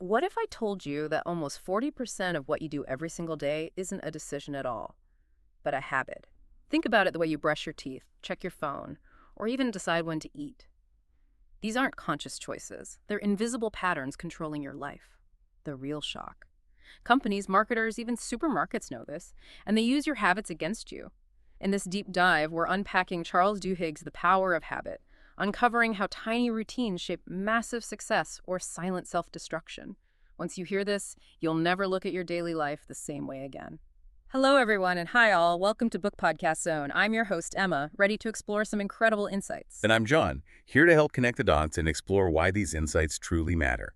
What if I told you that almost 40% of what you do every single day isn't a decision at all, but a habit? Think about it the way you brush your teeth, check your phone, or even decide when to eat. These aren't conscious choices. They're invisible patterns controlling your life. The real shock. Companies, marketers, even supermarkets know this, and they use your habits against you. In this deep dive, we're unpacking Charles Duhigg's The Power of Habit, uncovering how tiny routines shape massive success or silent self-destruction. Once you hear this, you'll never look at your daily life the same way again. Hello, everyone, and hi, all. Welcome to BookPodCastZone. I'm your host, Emma, ready to explore some incredible insights. And I'm John, here to help connect the dots and explore why these insights truly matter.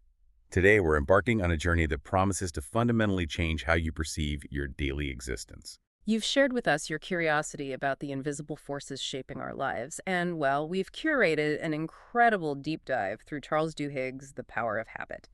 Today, we're embarking on a journey that promises to fundamentally change how you perceive your daily existence. You've shared with us your curiosity about the invisible forces shaping our lives, and, well, we've curated an incredible deep dive through Charles Duhigg's The Power of Habit.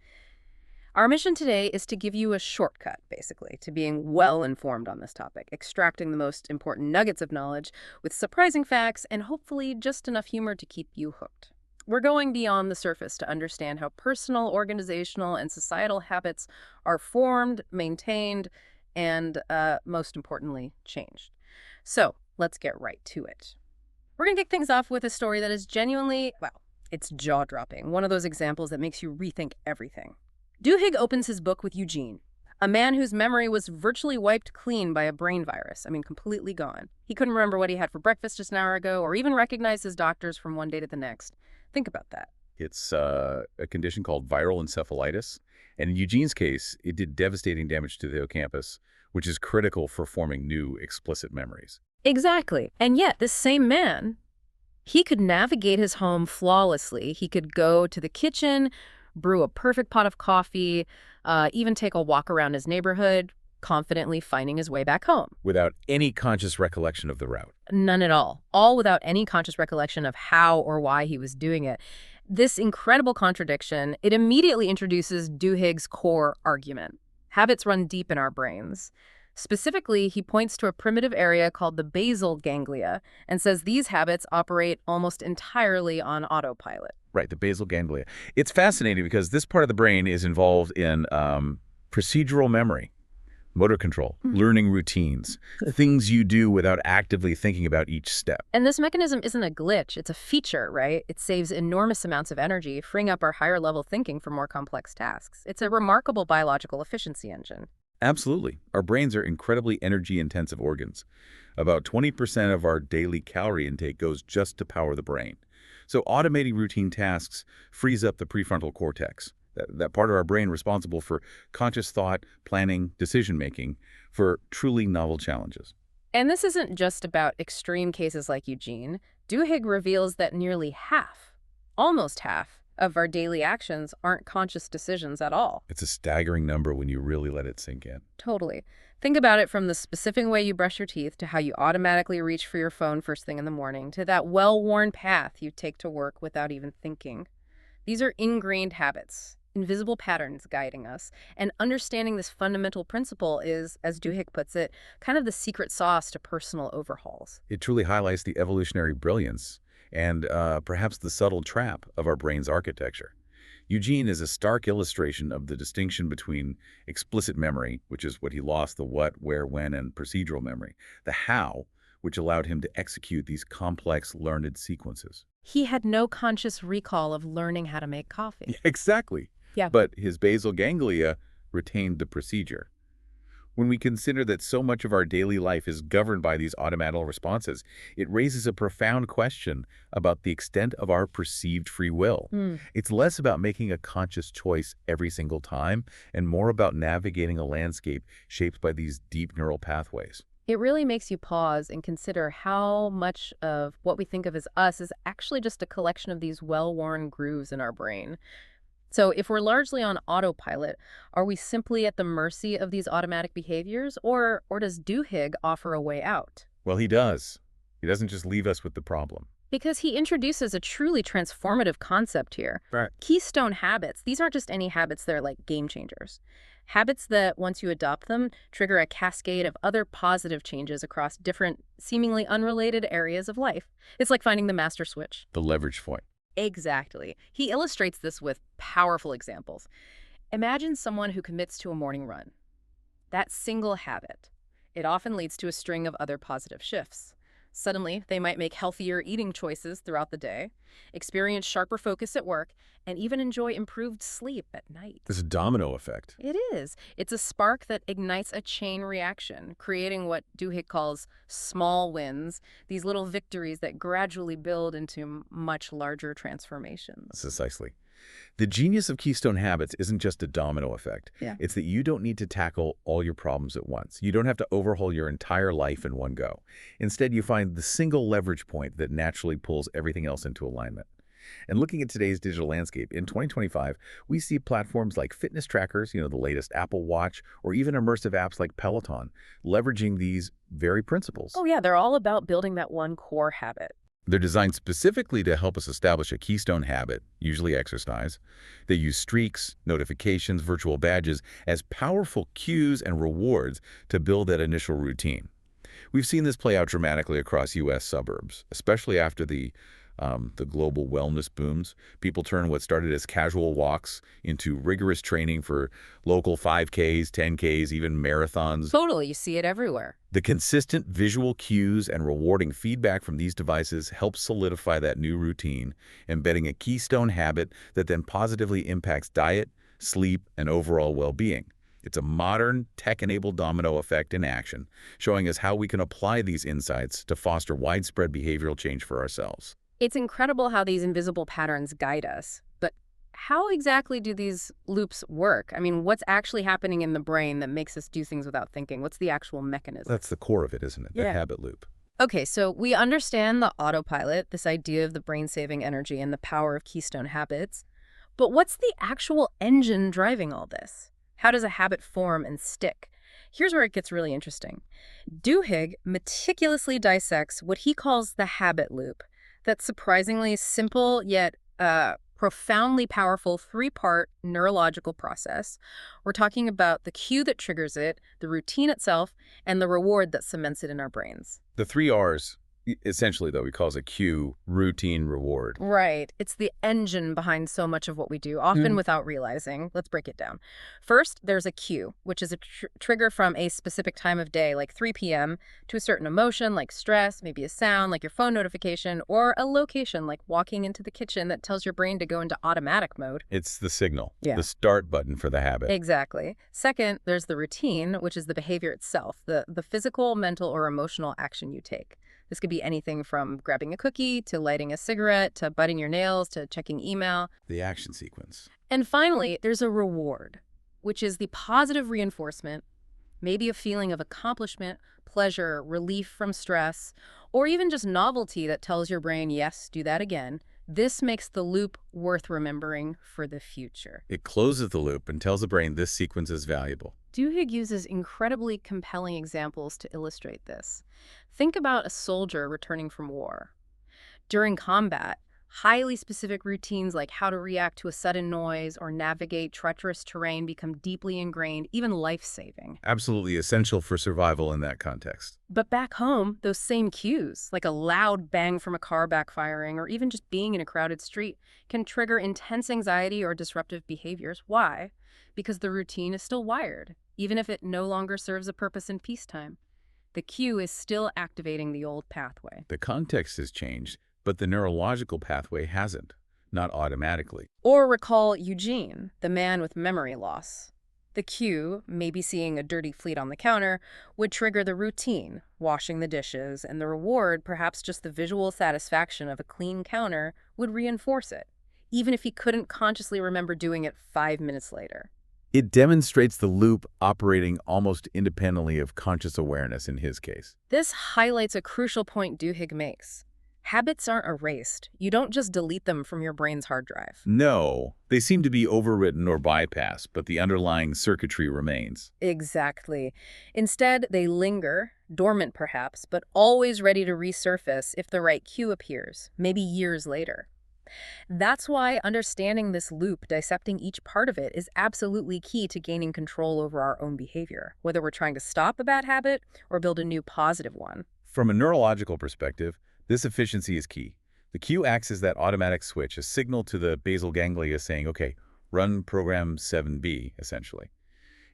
Our mission today is to give you a shortcut, basically, to being well-informed on this topic, extracting the most important nuggets of knowledge with surprising facts and hopefully just enough humor to keep you hooked. We're going beyond the surface to understand how personal, organizational, and societal habits are formed, maintained, and, most importantly, changed. So let's get right to it. We're going to kick things off with a story that is genuinely, well, it's jaw-dropping, one of those examples that makes you rethink everything. Duhigg opens his book with Eugene, a man whose memory was virtually wiped clean by a brain virus. Completely gone. He couldn't remember what he had for breakfast just an hour ago or even recognize his doctors from one day to the next. Think about that. It's a condition called viral encephalitis, and in Eugene's case, it did devastating damage to the hippocampus, which is critical for forming new explicit memories. Exactly. And yet, this same man, he could navigate his home flawlessly. He could go to the kitchen, brew a perfect pot of coffee, even take a walk around his neighborhood, confidently finding his way back home. Without any conscious recollection of the route. None at all. All without any conscious recollection of how or why he was doing it. This incredible contradiction, it immediately introduces Duhigg's core argument. Habits run deep in our brains. Specifically, he points to a primitive area called the basal ganglia and says these habits operate almost entirely on autopilot. Right, the basal ganglia. It's fascinating because this part of the brain is involved in procedural memory, motor control, learning routines, things you do without actively thinking about each step. And this mechanism isn't a glitch, it's a feature, right? It saves enormous amounts of energy, freeing up our higher-level thinking for more complex tasks. It's a remarkable biological efficiency engine. Absolutely. Our brains are incredibly energy-intensive organs. About 20% of our daily calorie intake goes just to power the brain. So automating routine tasks frees up the prefrontal cortex, that part of our brain responsible for conscious thought, planning, decision-making for truly novel challenges. And this isn't just about extreme cases like Eugene. Duhigg reveals that nearly half, almost half, of our daily actions aren't conscious decisions at all. It's a staggering number when you really let it sink in. Totally. Think about it from the specific way you brush your teeth to how you automatically reach for your phone first thing in the morning to that well-worn path you take to work without even thinking. These are ingrained habits, invisible patterns guiding us, and understanding this fundamental principle is, as Duhigg puts it, kind of the secret sauce to personal overhauls. It truly highlights the evolutionary brilliance and perhaps the subtle trap of our brain's architecture. Eugene is a stark illustration of the distinction between explicit memory, which is what he lost, the what, where, when, and procedural memory, the how, which allowed him to execute these complex, learned sequences. He had no conscious recall of learning how to make coffee. Exactly. Yeah. But his basal ganglia retained the procedure. When we consider that so much of our daily life is governed by these automatic responses, it raises a profound question about the extent of our perceived free will. It's less about making a conscious choice every single time and more about navigating a landscape shaped by these deep neural pathways. It really makes you pause and consider how much of what we think of as us is actually just a collection of these well-worn grooves in our brain. So if we're largely on autopilot, are we simply at the mercy of these automatic behaviors, or does Duhigg offer a way out? Well, he does. He doesn't just leave us with the problem. Because he introduces a truly transformative concept here. Right. Keystone habits. These aren't just any habits, they're like game changers. Habits that, once you adopt them, trigger a cascade of other positive changes across different, seemingly unrelated areas of life. It's like finding the master switch. The leverage point. Exactly. He illustrates this with powerful examples. Imagine someone who commits to a morning run. That single habit. It often leads to a string of other positive shifts. Suddenly, they might make healthier eating choices throughout the day, experience sharper focus at work, and even enjoy improved sleep at night. This domino effect. It is. It's a spark that ignites a chain reaction, creating what Duhigg calls small wins, these little victories that gradually build into much larger transformations. Precisely. The genius of keystone habits isn't just a domino effect. Yeah. It's that you don't need to tackle all your problems at once. You don't have to overhaul your entire life in one go. Instead, you find the single leverage point that naturally pulls everything else into alignment. And looking at today's digital landscape, in 2025, we see platforms like fitness trackers, the latest Apple Watch, or even immersive apps like Peloton, leveraging these very principles. Oh, yeah, they're all about building that one core habit. They're designed specifically to help us establish a keystone habit, usually exercise. They use streaks, notifications, virtual badges as powerful cues and rewards to build that initial routine. We've seen this play out dramatically across U.S. suburbs, especially after the global wellness booms. People turn what started as casual walks into rigorous training for local 5Ks, 10Ks, even marathons. Totally, you see it everywhere. The consistent visual cues and rewarding feedback from these devices help solidify that new routine, embedding a keystone habit that then positively impacts diet, sleep, and overall well-being. It's a modern, tech-enabled domino effect in action, showing us how we can apply these insights to foster widespread behavioral change for ourselves. It's incredible how these invisible patterns guide us. But how exactly do these loops work? I mean, what's actually happening in the brain that makes us do things without thinking? What's the actual mechanism? That's the core of it, isn't it? The Yeah. habit loop. Okay, so we understand the autopilot, this idea of the brain-saving energy and the power of keystone habits. But what's the actual engine driving all this? How does a habit form and stick? Here's where it gets really interesting. Duhigg meticulously dissects what he calls the habit loop. That's surprisingly simple yet profoundly powerful three-part neurological process. We're talking about the cue that triggers it, the routine itself, and the reward that cements it in our brains. The three R's, essentially, though, he calls a cue, routine, reward. Right. It's the engine behind so much of what we do, often without realizing. Let's break it down. First, there's a cue, which is a trigger from a specific time of day, like 3 p.m., to a certain emotion, like stress, maybe a sound, like your phone notification, or a location, like walking into the kitchen that tells your brain to go into automatic mode. It's the signal, Yeah. the start button for the habit. Exactly. Second, there's the routine, which is the behavior itself, the physical, mental, or emotional action you take. This could be anything from grabbing a cookie to lighting a cigarette to biting your nails to checking email. The action sequence. And finally, there's a reward, which is the positive reinforcement, maybe a feeling of accomplishment, pleasure, relief from stress, or even just novelty that tells your brain, yes, do that again. This makes the loop worth remembering for the future. It closes the loop and tells the brain this sequence is valuable. Duhigg uses incredibly compelling examples to illustrate this. Think about a soldier returning from war. During combat, highly specific routines like how to react to a sudden noise or navigate treacherous terrain become deeply ingrained, even life-saving. Absolutely essential for survival in that context. But back home, those same cues, like a loud bang from a car backfiring or even just being in a crowded street, can trigger intense anxiety or disruptive behaviors. Why? Because the routine is still wired, even if it no longer serves a purpose in peacetime. The cue is still activating the old pathway. The context has changed, but the neurological pathway hasn't, not automatically. Or recall Eugene, the man with memory loss. The cue, maybe seeing a dirty fleet on the counter, would trigger the routine, washing the dishes, and the reward, perhaps just the visual satisfaction of a clean counter, would reinforce it, even if he couldn't consciously remember doing it 5 minutes later. It demonstrates the loop operating almost independently of conscious awareness in his case. This highlights a crucial point Duhigg makes. Habits aren't erased. You don't just delete them from your brain's hard drive. No, they seem to be overwritten or bypassed, but the underlying circuitry remains. Exactly. Instead, they linger, dormant perhaps, but always ready to resurface if the right cue appears, maybe years later. That's why understanding this loop, dissecting each part of it, is absolutely key to gaining control over our own behavior, whether we're trying to stop a bad habit or build a new positive one. From a neurological perspective, this efficiency is key. The cue acts as that automatic switch, a signal to the basal ganglia saying, okay, run program 7B, essentially.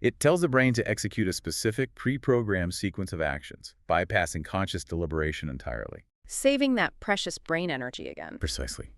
It tells the brain to execute a specific pre-programmed sequence of actions, bypassing conscious deliberation entirely. Saving that precious brain energy again. Precisely.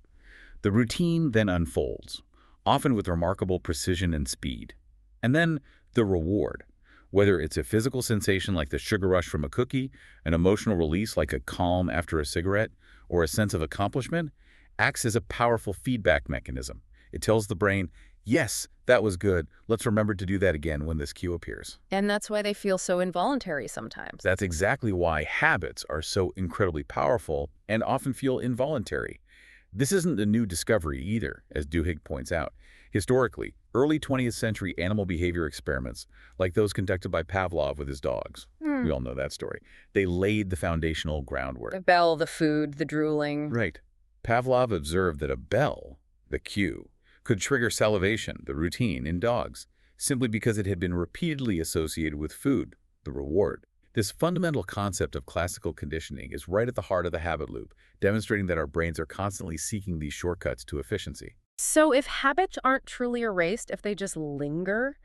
The routine then unfolds, often with remarkable precision and speed. And then the reward, whether it's a physical sensation like the sugar rush from a cookie, an emotional release like a calm after a cigarette, or a sense of accomplishment, acts as a powerful feedback mechanism. It tells the brain, yes, that was good. Let's remember to do that again when this cue appears. And that's why they feel so involuntary sometimes. That's exactly why habits are so incredibly powerful and often feel involuntary. This isn't a new discovery either, as Duhigg points out. Historically, early 20th century animal behavior experiments, like those conducted by Pavlov with his dogs, we all know that story, they laid the foundational groundwork. The bell, the food, the drooling. Right. Pavlov observed that a bell, the cue, could trigger salivation, the routine, in dogs, simply because it had been repeatedly associated with food, the reward. This fundamental concept of classical conditioning is right at the heart of the habit loop, demonstrating that our brains are constantly seeking these shortcuts to efficiency. So if habits aren't truly erased, if they just linger,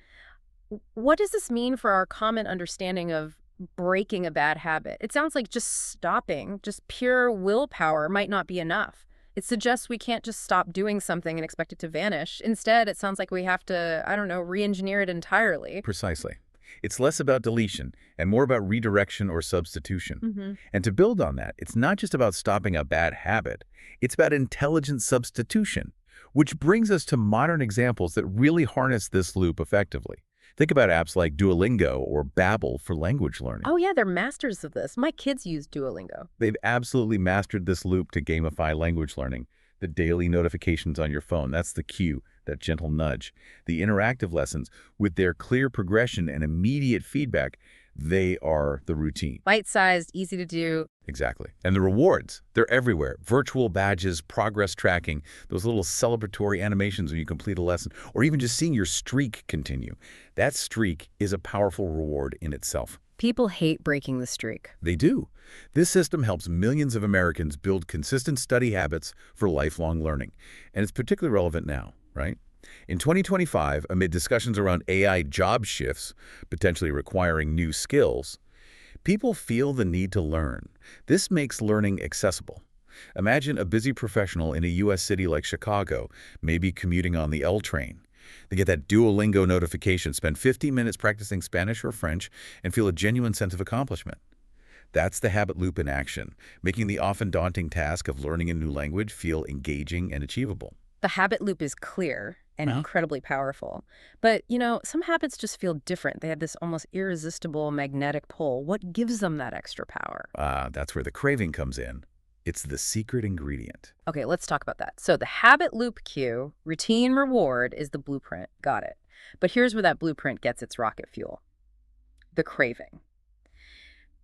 what does this mean for our common understanding of breaking a bad habit? It sounds like just stopping, just pure willpower might not be enough. It suggests we can't just stop doing something and expect it to vanish. Instead, it sounds like we have to, I don't know, re-engineer it entirely. Precisely. It's less about deletion and more about redirection or substitution. And to build on that, it's not just about stopping a bad habit. It's about intelligent substitution, which brings us to modern examples that really harness this loop effectively. Think about apps like Duolingo or Babbel for language learning. Oh yeah, they're masters of this. My kids use Duolingo. They've absolutely mastered this loop to gamify language learning. The daily notifications on your phone, that's the cue, that gentle nudge. The interactive lessons, with their clear progression and immediate feedback, they are the routine. Bite-sized, easy to do. Exactly. And the rewards, they're everywhere. Virtual badges, progress tracking, those little celebratory animations when you complete a lesson, or even just seeing your streak continue. That streak is a powerful reward in itself. People hate breaking the streak. They do. This system helps millions of Americans build consistent study habits for lifelong learning. And it's particularly relevant now, right? In 2025, amid discussions around AI job shifts, potentially requiring new skills, people feel the need to learn. This makes learning accessible. Imagine a busy professional in a U.S. city like Chicago, maybe commuting on the L train. They get that Duolingo notification, spend 15 minutes practicing Spanish or French, and feel a genuine sense of accomplishment. That's the habit loop in action, making the often daunting task of learning a new language feel engaging and achievable. The habit loop is clear and incredibly powerful. But, you know, some habits just feel different. They have this almost irresistible magnetic pull. What gives them that extra power? That's where the craving comes in. It's the secret ingredient. Okay, let's talk about that. So the habit loop cue, routine reward, is the blueprint. Got it. But here's where that blueprint gets its rocket fuel. The craving.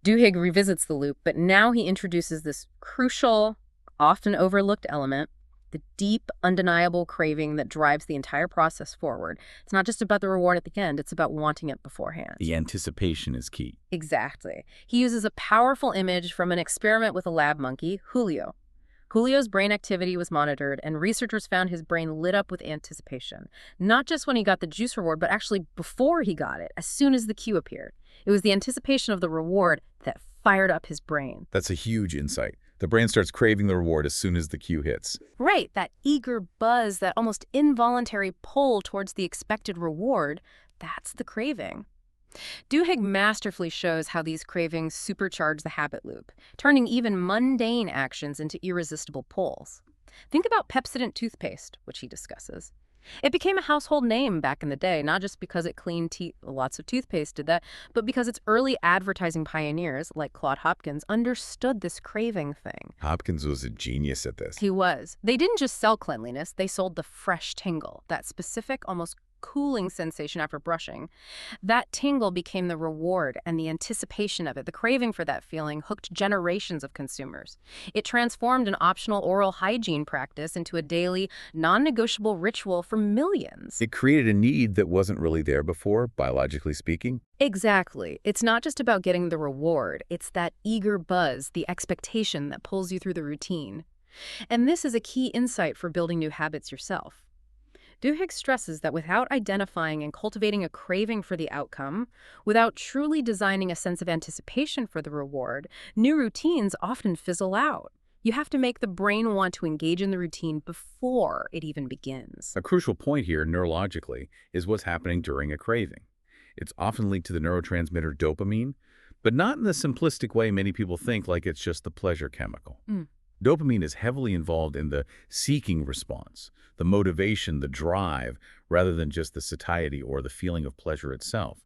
Duhigg revisits the loop, but now he introduces this crucial, often overlooked element, the deep, undeniable craving that drives the entire process forward. It's not just about the reward at the end, it's about wanting it beforehand. The anticipation is key. Exactly. He uses a powerful image from an experiment with a lab monkey, Julio. Julio's brain activity was monitored, and researchers found his brain lit up with anticipation. Not just when he got the juice reward, but actually before he got it, as soon as the cue appeared. It was the anticipation of the reward that fired up his brain. That's a huge insight. The brain starts craving the reward as soon as the cue hits. Right, that eager buzz, that almost involuntary pull towards the expected reward, that's the craving. Duhigg masterfully shows how these cravings supercharge the habit loop, turning even mundane actions into irresistible pulls. Think about Pepsodent toothpaste, which he discusses. It became a household name back in the day, not just because it cleaned teeth, lots of toothpaste did that, but because its early advertising pioneers, like Claude Hopkins, understood this craving thing. Hopkins was a genius at this. He was. They didn't just sell cleanliness, they sold the fresh tingle, that specific, almost cooling sensation after brushing. That tingle became the reward, and the anticipation of it, the craving for that feeling, hooked generations of consumers. It transformed an optional oral hygiene practice into a daily, non-negotiable ritual for millions. It created a need that wasn't really there before, biologically speaking. Exactly. It's not just about getting the reward. It's that eager buzz, the expectation that pulls you through the routine. And this is a key insight for building new habits yourself. Duhigg stresses that without identifying and cultivating a craving for the outcome, without truly designing a sense of anticipation for the reward, new routines often fizzle out. You have to make the brain want to engage in the routine before it even begins. A crucial point here, neurologically, is what's happening during a craving. It's often linked to the neurotransmitter dopamine, but not in the simplistic way many people think, like it's just the pleasure chemical. Mm. Dopamine is heavily involved in the seeking response, the motivation, the drive, rather than just the satiety or the feeling of pleasure itself.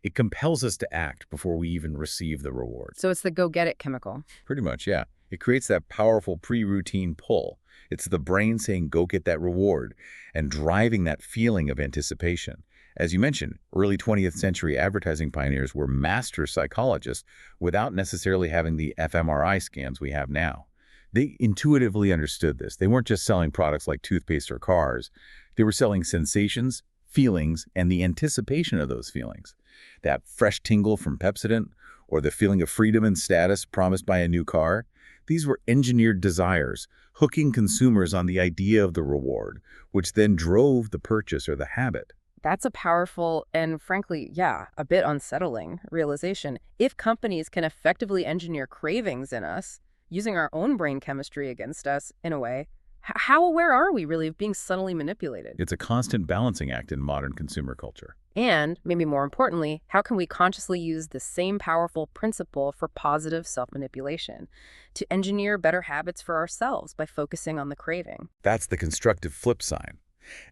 It compels us to act before we even receive the reward. So it's the go-get-it chemical. Pretty much, yeah. It creates that powerful pre-routine pull. It's the brain saying, go get that reward, and driving that feeling of anticipation. As you mentioned, early 20th century advertising pioneers were master psychologists without necessarily having the fMRI scans we have now. They intuitively understood this. They weren't just selling products like toothpaste or cars. They were selling sensations, feelings, and the anticipation of those feelings. That fresh tingle from Pepsodent, or the feeling of freedom and status promised by a new car. These were engineered desires, hooking consumers on the idea of the reward, which then drove the purchase or the habit. That's a powerful and, frankly, yeah, a bit unsettling realization. If companies can effectively engineer cravings in us, using our own brain chemistry against us, in a way, how aware are we really of being subtly manipulated? It's a constant balancing act in modern consumer culture. And, maybe more importantly, how can we consciously use the same powerful principle for positive self-manipulation to engineer better habits for ourselves by focusing on the craving? That's the constructive flip side.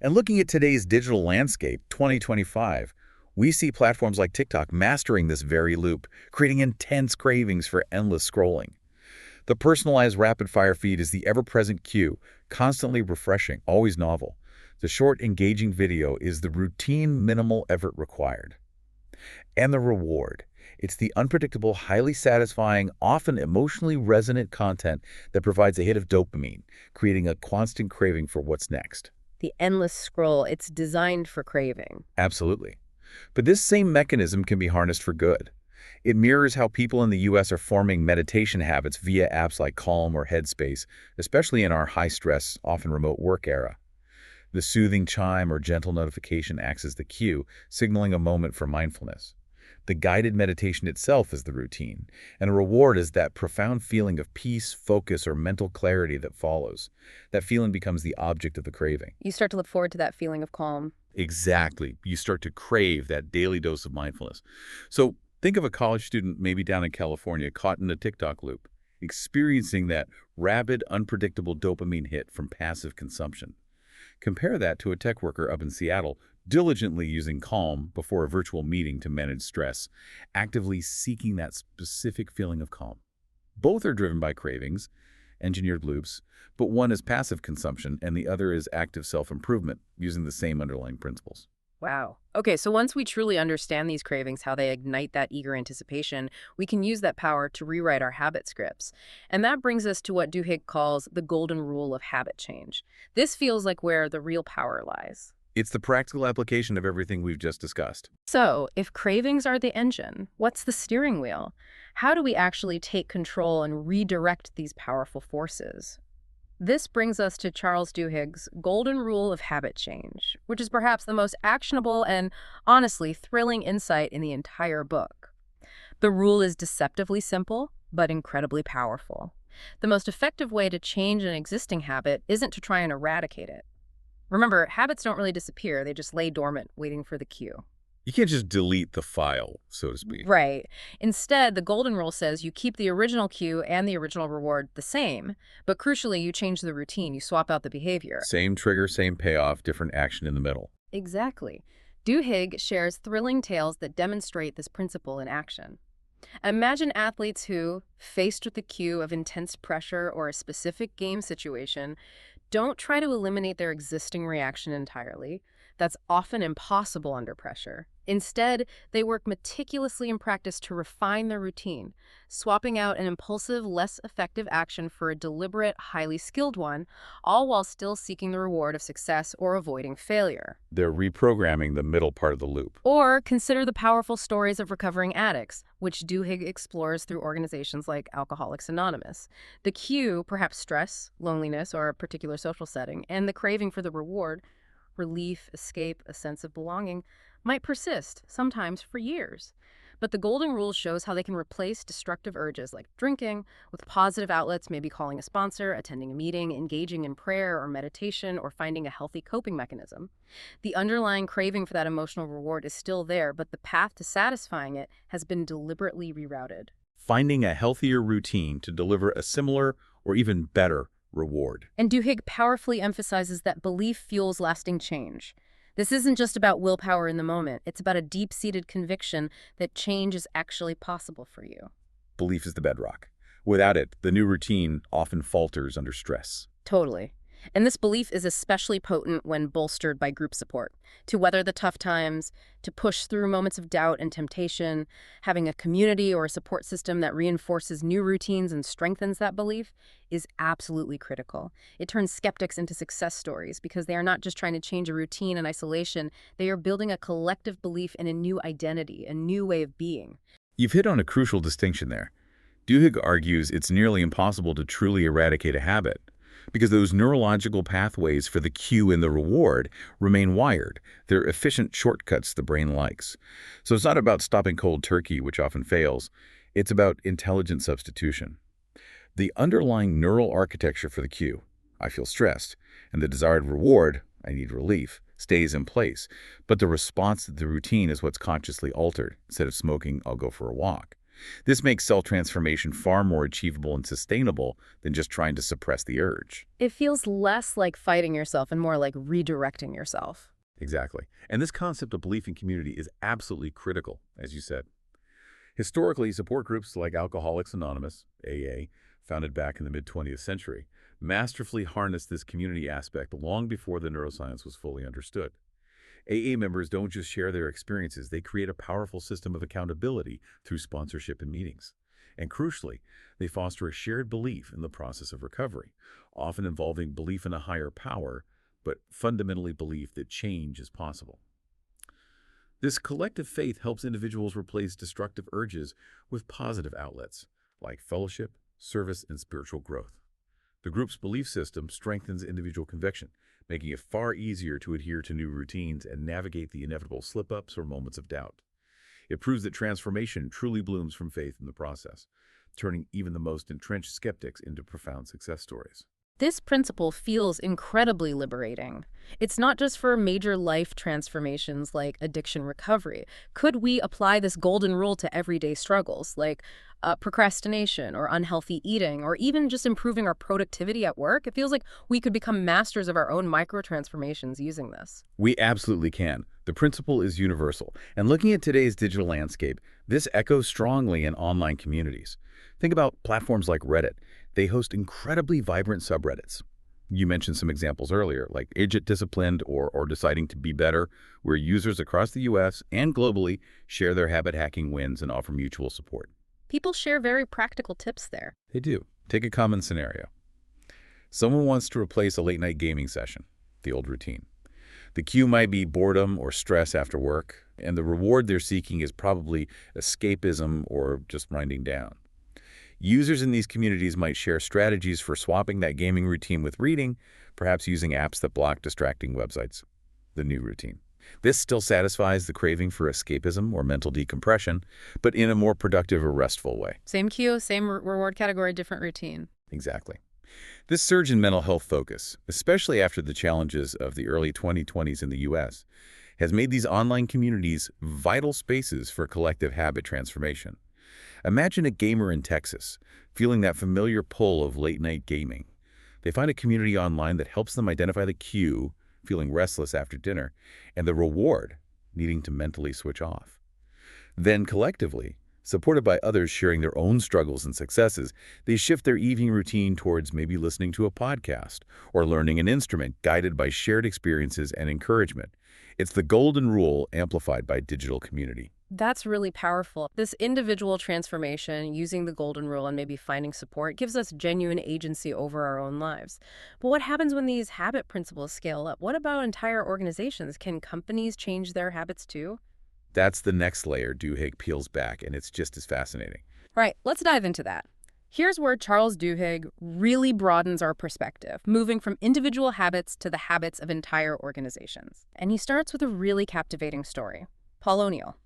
And looking at today's digital landscape, 2025, we see platforms like TikTok mastering this very loop, creating intense cravings for endless scrolling. The personalized rapid-fire feed is the ever-present cue, constantly refreshing, always novel. The short, engaging video is the routine, minimal effort required. And the reward. It's the unpredictable, highly satisfying, often emotionally resonant content that provides a hit of dopamine, creating a constant craving for what's next. The endless scroll, it's designed for craving. Absolutely. But this same mechanism can be harnessed for good. It mirrors how people in the U.S. are forming meditation habits via apps like Calm or Headspace, especially in our high-stress, often remote work era. The soothing chime or gentle notification acts as the cue, signaling a moment for mindfulness. The guided meditation itself is the routine, and a reward is that profound feeling of peace, focus, or mental clarity that follows. That feeling becomes the object of the craving. You start to look forward to that feeling of calm. Exactly. You start to crave that daily dose of mindfulness. So think of a college student maybe down in California caught in a TikTok loop, experiencing that rapid, unpredictable dopamine hit from passive consumption. Compare that to a tech worker up in Seattle diligently using Calm before a virtual meeting to manage stress, actively seeking that specific feeling of calm. Both are driven by cravings, engineered loops, but one is passive consumption and the other is active self-improvement using the same underlying principles. Wow. Okay, so once we truly understand these cravings, how they ignite that eager anticipation, we can use that power to rewrite our habit scripts. And that brings us to what Duhigg calls the golden rule of habit change. This feels like where the real power lies. It's the practical application of everything we've just discussed. So, if cravings are the engine, what's the steering wheel? How do we actually take control and redirect these powerful forces? This brings us to Charles Duhigg's golden rule of habit change, which is perhaps the most actionable and, honestly, thrilling insight in the entire book. The rule is deceptively simple, but incredibly powerful. The most effective way to change an existing habit isn't to try and eradicate it. Remember, habits don't really disappear, they just lay dormant, waiting for the cue. You can't just delete the file, so to speak. Right. Instead, the golden rule says you keep the original cue and the original reward the same, but crucially, you change the routine, you swap out the behavior. Same trigger, same payoff, different action in the middle. Exactly. Duhigg shares thrilling tales that demonstrate this principle in action. Imagine athletes who, faced with the cue of intense pressure or a specific game situation, don't try to eliminate their existing reaction entirely. That's often impossible under pressure. Instead, they work meticulously in practice to refine their routine, swapping out an impulsive, less effective action for a deliberate, highly skilled one, all while still seeking the reward of success or avoiding failure. They're reprogramming the middle part of the loop. Or consider the powerful stories of recovering addicts, which Duhigg explores through organizations like Alcoholics Anonymous. The cue, perhaps stress, loneliness, or a particular social setting, and the craving for the reward relief, escape, a sense of belonging, might persist, sometimes for years. But the golden rule shows how they can replace destructive urges like drinking with positive outlets, maybe calling a sponsor, attending a meeting, engaging in prayer or meditation, or finding a healthy coping mechanism. The underlying craving for that emotional reward is still there, but the path to satisfying it has been deliberately rerouted. Finding a healthier routine to deliver a similar or even better reward. And Duhigg powerfully emphasizes that belief fuels lasting change. This isn't just about willpower in the moment. It's about a deep-seated conviction that change is actually possible for you. Belief is the bedrock. Without it, the new routine often falters under stress. Totally. And this belief is especially potent when bolstered by group support. To weather the tough times, to push through moments of doubt and temptation, having a community or a support system that reinforces new routines and strengthens that belief is absolutely critical. It turns skeptics into success stories because they are not just trying to change a routine in isolation, they are building a collective belief in a new identity, a new way of being. You've hit on a crucial distinction there. Duhigg argues it's nearly impossible to truly eradicate a habit, because those neurological pathways for the cue and the reward remain wired. They're efficient shortcuts the brain likes. So it's not about stopping cold turkey, which often fails. It's about intelligent substitution. The underlying neural architecture for the cue, I feel stressed, and the desired reward, I need relief, stays in place. But the response to the routine is what's consciously altered. Instead of smoking, I'll go for a walk. This makes self-transformation far more achievable and sustainable than just trying to suppress the urge. It feels less like fighting yourself and more like redirecting yourself. Exactly. And this concept of belief in community is absolutely critical, as you said. Historically, support groups like Alcoholics Anonymous, AA, founded back in the mid-20th century, masterfully harnessed this community aspect long before the neuroscience was fully understood. AA members don't just share their experiences, they create a powerful system of accountability through sponsorship and meetings. And crucially, they foster a shared belief in the process of recovery, often involving belief in a higher power, but fundamentally belief that change is possible. This collective faith helps individuals replace destructive urges with positive outlets, like fellowship, service, and spiritual growth. The group's belief system strengthens individual conviction, making it far easier to adhere to new routines and navigate the inevitable slip-ups or moments of doubt. It proves that transformation truly blooms from faith in the process, turning even the most entrenched skeptics into profound success stories. This principle feels incredibly liberating. It's not just for major life transformations like addiction recovery. Could we apply this golden rule to everyday struggles like procrastination or unhealthy eating or even just improving our productivity at work? It feels like we could become masters of our own micro-transformations using this. We absolutely can. The principle is universal. And looking at today's digital landscape, this echoes strongly in online communities. Think about platforms like Reddit. They host incredibly vibrant subreddits. You mentioned some examples earlier, like Agent Disciplined or Deciding to Be Better, where users across the U.S. and globally share their habit hacking wins and offer mutual support. People share very practical tips there. They do. Take a common scenario. Someone wants to replace a late-night gaming session, the old routine. The cue might be boredom or stress after work, and the reward they're seeking is probably escapism or just winding down. Users in these communities might share strategies for swapping that gaming routine with reading, perhaps using apps that block distracting websites. The new routine. This still satisfies the craving for escapism or mental decompression, but in a more productive or restful way. Same cue, same reward category, different routine. Exactly. This surge in mental health focus, especially after the challenges of the early 2020s in the U.S., has made these online communities vital spaces for collective habit transformation. Imagine a gamer in Texas feeling that familiar pull of late-night gaming. They find a community online that helps them identify the cue, feeling restless after dinner, and the reward, needing to mentally switch off. Then collectively, supported by others sharing their own struggles and successes, they shift their evening routine towards maybe listening to a podcast or learning an instrument guided by shared experiences and encouragement. It's the golden rule amplified by digital community. That's really powerful. This individual transformation, using the golden rule and maybe finding support, gives us genuine agency over our own lives. But what happens when these habit principles scale up? What about entire organizations? Can companies change their habits too? That's the next layer Duhigg peels back, and it's just as fascinating. Right, let's dive into that. Here's where Charles Duhigg really broadens our perspective, moving from individual habits to the habits of entire organizations. And he starts with a really captivating story. Paul O'Neill.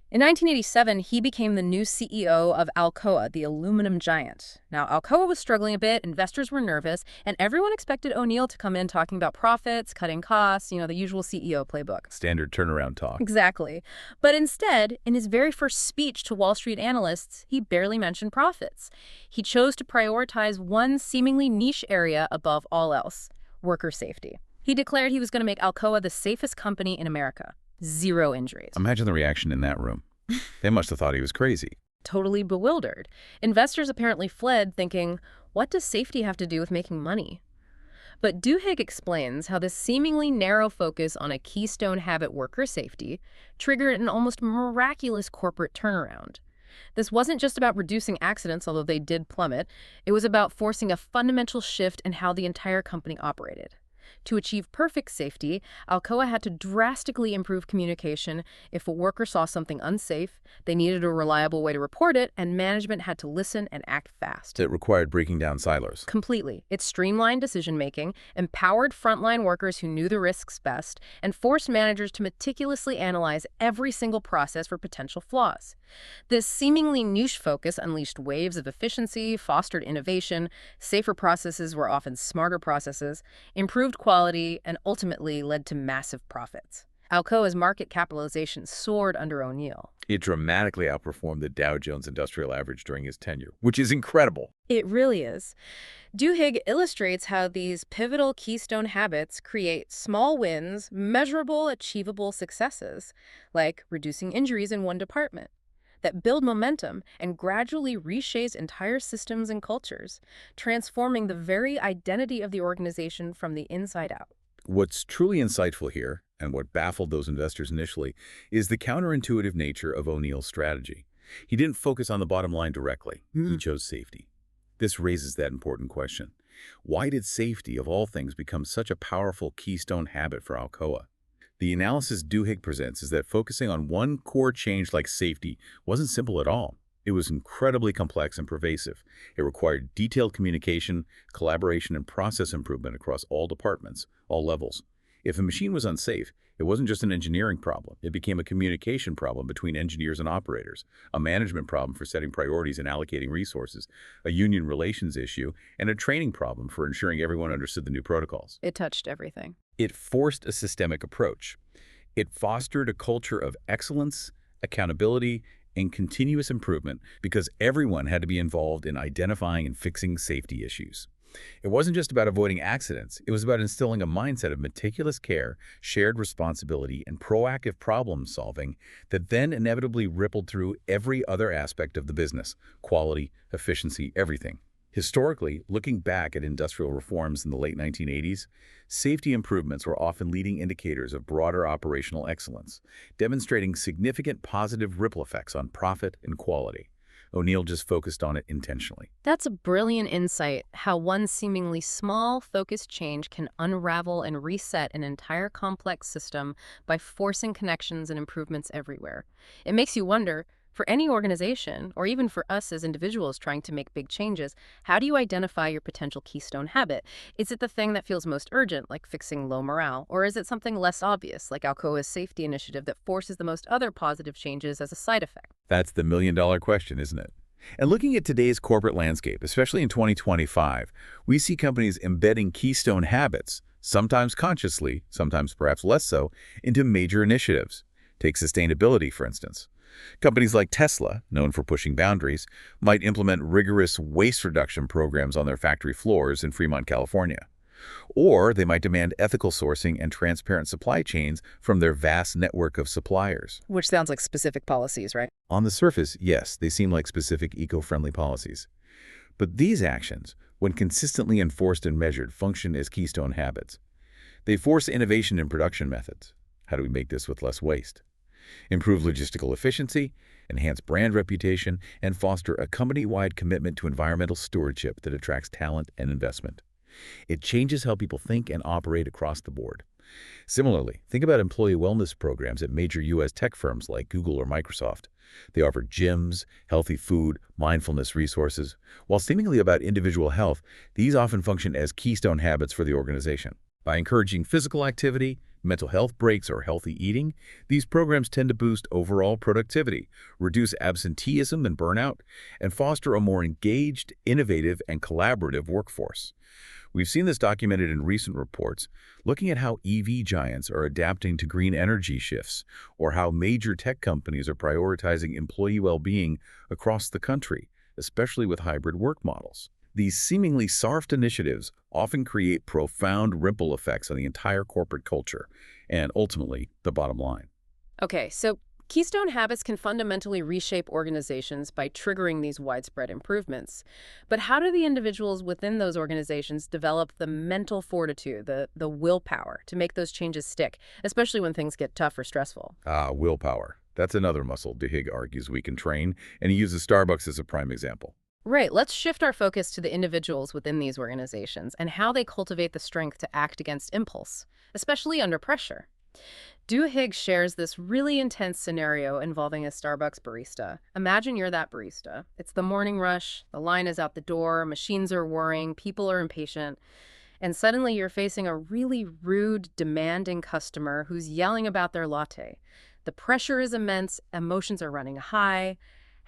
In 1987, he became the new CEO of Alcoa, the aluminum giant. Now, Alcoa was struggling a bit, investors were nervous, and everyone expected O'Neill to come in talking about profits, cutting costs, the usual CEO playbook. Standard turnaround talk. Exactly. But instead, in his very first speech to Wall Street analysts, he barely mentioned profits. He chose to prioritize one seemingly niche area above all else: worker safety. He declared he was going to make Alcoa the safest company in America. 0 injuries. Imagine the reaction in that room. They must have thought he was crazy. Totally bewildered. Investors apparently fled, thinking, what does safety have to do with making money? But Duhigg explains how this seemingly narrow focus on a keystone habit, worker safety, triggered an almost miraculous corporate turnaround. This wasn't just about reducing accidents, although they did plummet. It was about forcing a fundamental shift in how the entire company operated. To achieve perfect safety, Alcoa had to drastically improve communication. If a worker saw something unsafe, they needed a reliable way to report it, and management had to listen and act fast. It required breaking down silos. Completely. It streamlined decision-making, empowered frontline workers who knew the risks best, and forced managers to meticulously analyze every single process for potential flaws. This seemingly niche focus unleashed waves of efficiency, fostered innovation, safer processes were often smarter processes, improved quality, and ultimately led to massive profits. Alcoa's market capitalization soared under O'Neill. It dramatically outperformed the Dow Jones Industrial Average during his tenure, which is incredible. It really is. Duhigg illustrates how these pivotal keystone habits create small wins, measurable, achievable successes, like reducing injuries in one department, that build momentum and gradually reshapes entire systems and cultures, transforming the very identity of the organization from the inside out. What's truly insightful here, and what baffled those investors initially, is the counterintuitive nature of O'Neill's strategy. He didn't focus on the bottom line directly. He chose safety. This raises that important question. Why did safety, of all things, become such a powerful keystone habit for Alcoa? The analysis Duhigg presents is that focusing on one core change like safety wasn't simple at all. It was incredibly complex and pervasive. It required detailed communication, collaboration, and process improvement across all departments, all levels. If a machine was unsafe, it wasn't just an engineering problem. It became a communication problem between engineers and operators, a management problem for setting priorities and allocating resources, a union relations issue, and a training problem for ensuring everyone understood the new protocols. It touched everything. It forced a systemic approach. It fostered a culture of excellence, accountability, and continuous improvement because everyone had to be involved in identifying and fixing safety issues. It wasn't just about avoiding accidents. It was about instilling a mindset of meticulous care, shared responsibility, and proactive problem-solving that then inevitably rippled through every other aspect of the business: quality, efficiency, everything. Historically, looking back at industrial reforms in the late 1980s, safety improvements were often leading indicators of broader operational excellence, demonstrating significant positive ripple effects on profit and quality. O'Neill just focused on it intentionally. That's a brilliant insight, how one seemingly small, focused change can unravel and reset an entire complex system by forcing connections and improvements everywhere. It makes you wonder, for any organization, or even for us as individuals trying to make big changes, how do you identify your potential keystone habit? Is it the thing that feels most urgent, like fixing low morale? Or is it something less obvious, like Alcoa's safety initiative that forces the most other positive changes as a side effect? That's the million-dollar question, isn't it? And looking at today's corporate landscape, especially in 2025, we see companies embedding keystone habits, sometimes consciously, sometimes perhaps less so, into major initiatives. Take sustainability, for instance. Companies like Tesla, known for pushing boundaries, might implement rigorous waste reduction programs on their factory floors in Fremont, California. Or they might demand ethical sourcing and transparent supply chains from their vast network of suppliers. Which sounds like specific policies, right? On the surface, yes, they seem like specific eco-friendly policies. But these actions, when consistently enforced and measured, function as keystone habits. They force innovation in production methods. How do we make this with less waste? Improve logistical efficiency, enhance brand reputation, and foster a company-wide commitment to environmental stewardship that attracts talent and investment. It changes how people think and operate across the board. Similarly, think about employee wellness programs at major U.S. tech firms like Google or Microsoft. They offer gyms, healthy food, mindfulness resources. While seemingly about individual health, these often function as keystone habits for the organization. By encouraging physical activity, mental health breaks, or healthy eating, these programs tend to boost overall productivity, reduce absenteeism and burnout, and foster a more engaged, innovative, and collaborative workforce. We've seen this documented in recent reports, looking at how EV giants are adapting to green energy shifts, or how major tech companies are prioritizing employee well-being across the country, especially with hybrid work models. These seemingly soft initiatives often create profound ripple effects on the entire corporate culture and, ultimately, the bottom line. Okay, so keystone habits can fundamentally reshape organizations by triggering these widespread improvements. But how do the individuals within those organizations develop the mental fortitude, the willpower to make those changes stick, especially when things get tough or stressful? Willpower. That's another muscle Duhigg argues we can train, and he uses Starbucks as a prime example. Right, let's shift our focus to the individuals within these organizations and how they cultivate the strength to act against impulse, especially under pressure. Duhigg shares this really intense scenario involving a Starbucks barista. Imagine you're that barista. It's the morning rush, the line is out the door, machines are whirring, people are impatient, and suddenly you're facing a really rude, demanding customer who's yelling about their latte. The pressure is immense, emotions are running high.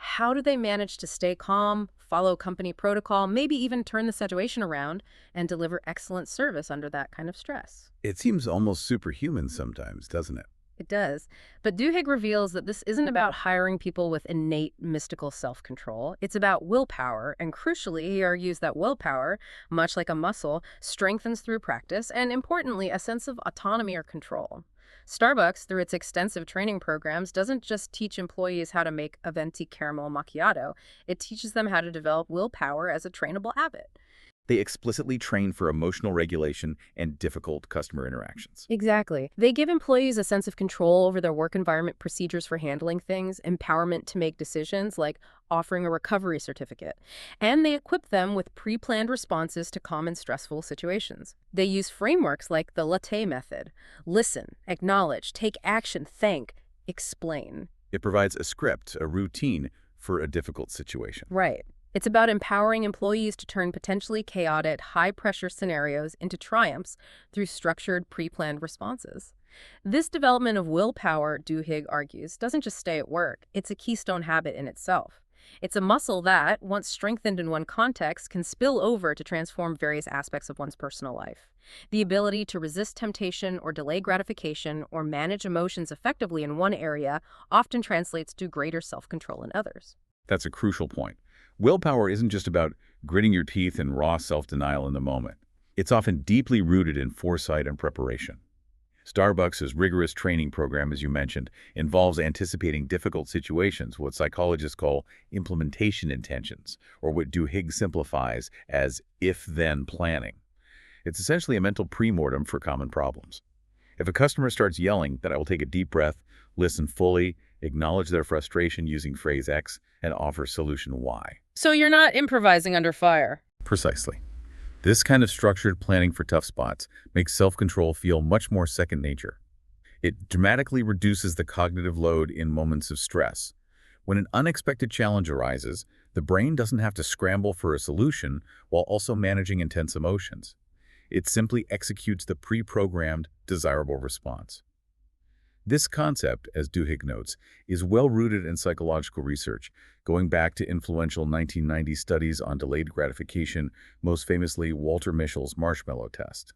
How do they manage to stay calm, follow company protocol, maybe even turn the situation around and deliver excellent service under that kind of stress? It seems almost superhuman sometimes, doesn't it? It does. But Duhigg reveals that this isn't about hiring people with innate mystical self-control. It's about willpower, and crucially, he argues that willpower, much like a muscle, strengthens through practice, and importantly, a sense of autonomy or control. Starbucks, through its extensive training programs, doesn't just teach employees how to make a venti caramel macchiato. It teaches them how to develop willpower as a trainable habit. They explicitly train for emotional regulation and difficult customer interactions. Exactly. They give employees a sense of control over their work environment, procedures for handling things, empowerment to make decisions like offering a recovery certificate, and they equip them with pre-planned responses to common stressful situations. They use frameworks like the latte method: listen, acknowledge, take action, thank, explain. It provides a script, a routine for a difficult situation. Right. It's about empowering employees to turn potentially chaotic, high-pressure scenarios into triumphs through structured, pre-planned responses. This development of willpower, Duhigg argues, doesn't just stay at work. It's a keystone habit in itself. It's a muscle that, once strengthened in one context, can spill over to transform various aspects of one's personal life. The ability to resist temptation or delay gratification or manage emotions effectively in one area often translates to greater self-control in others. That's a crucial point. Willpower isn't just about gritting your teeth and raw self-denial in the moment. It's often deeply rooted in foresight and preparation. Starbucks' rigorous training program, as you mentioned, involves anticipating difficult situations, what psychologists call implementation intentions, or what Duhigg simplifies as if-then planning. It's essentially a mental pre-mortem for common problems. If a customer starts yelling, then I will take a deep breath, listen fully, acknowledge their frustration using phrase X, and offer solution Y. So you're not improvising under fire. Precisely. This kind of structured planning for tough spots makes self-control feel much more second nature. It dramatically reduces the cognitive load in moments of stress. When an unexpected challenge arises, the brain doesn't have to scramble for a solution while also managing intense emotions. It simply executes the pre-programmed, desirable response. This concept, as Duhigg notes, is well-rooted in psychological research, going back to influential 1990 studies on delayed gratification, most famously Walter Mischel's marshmallow test.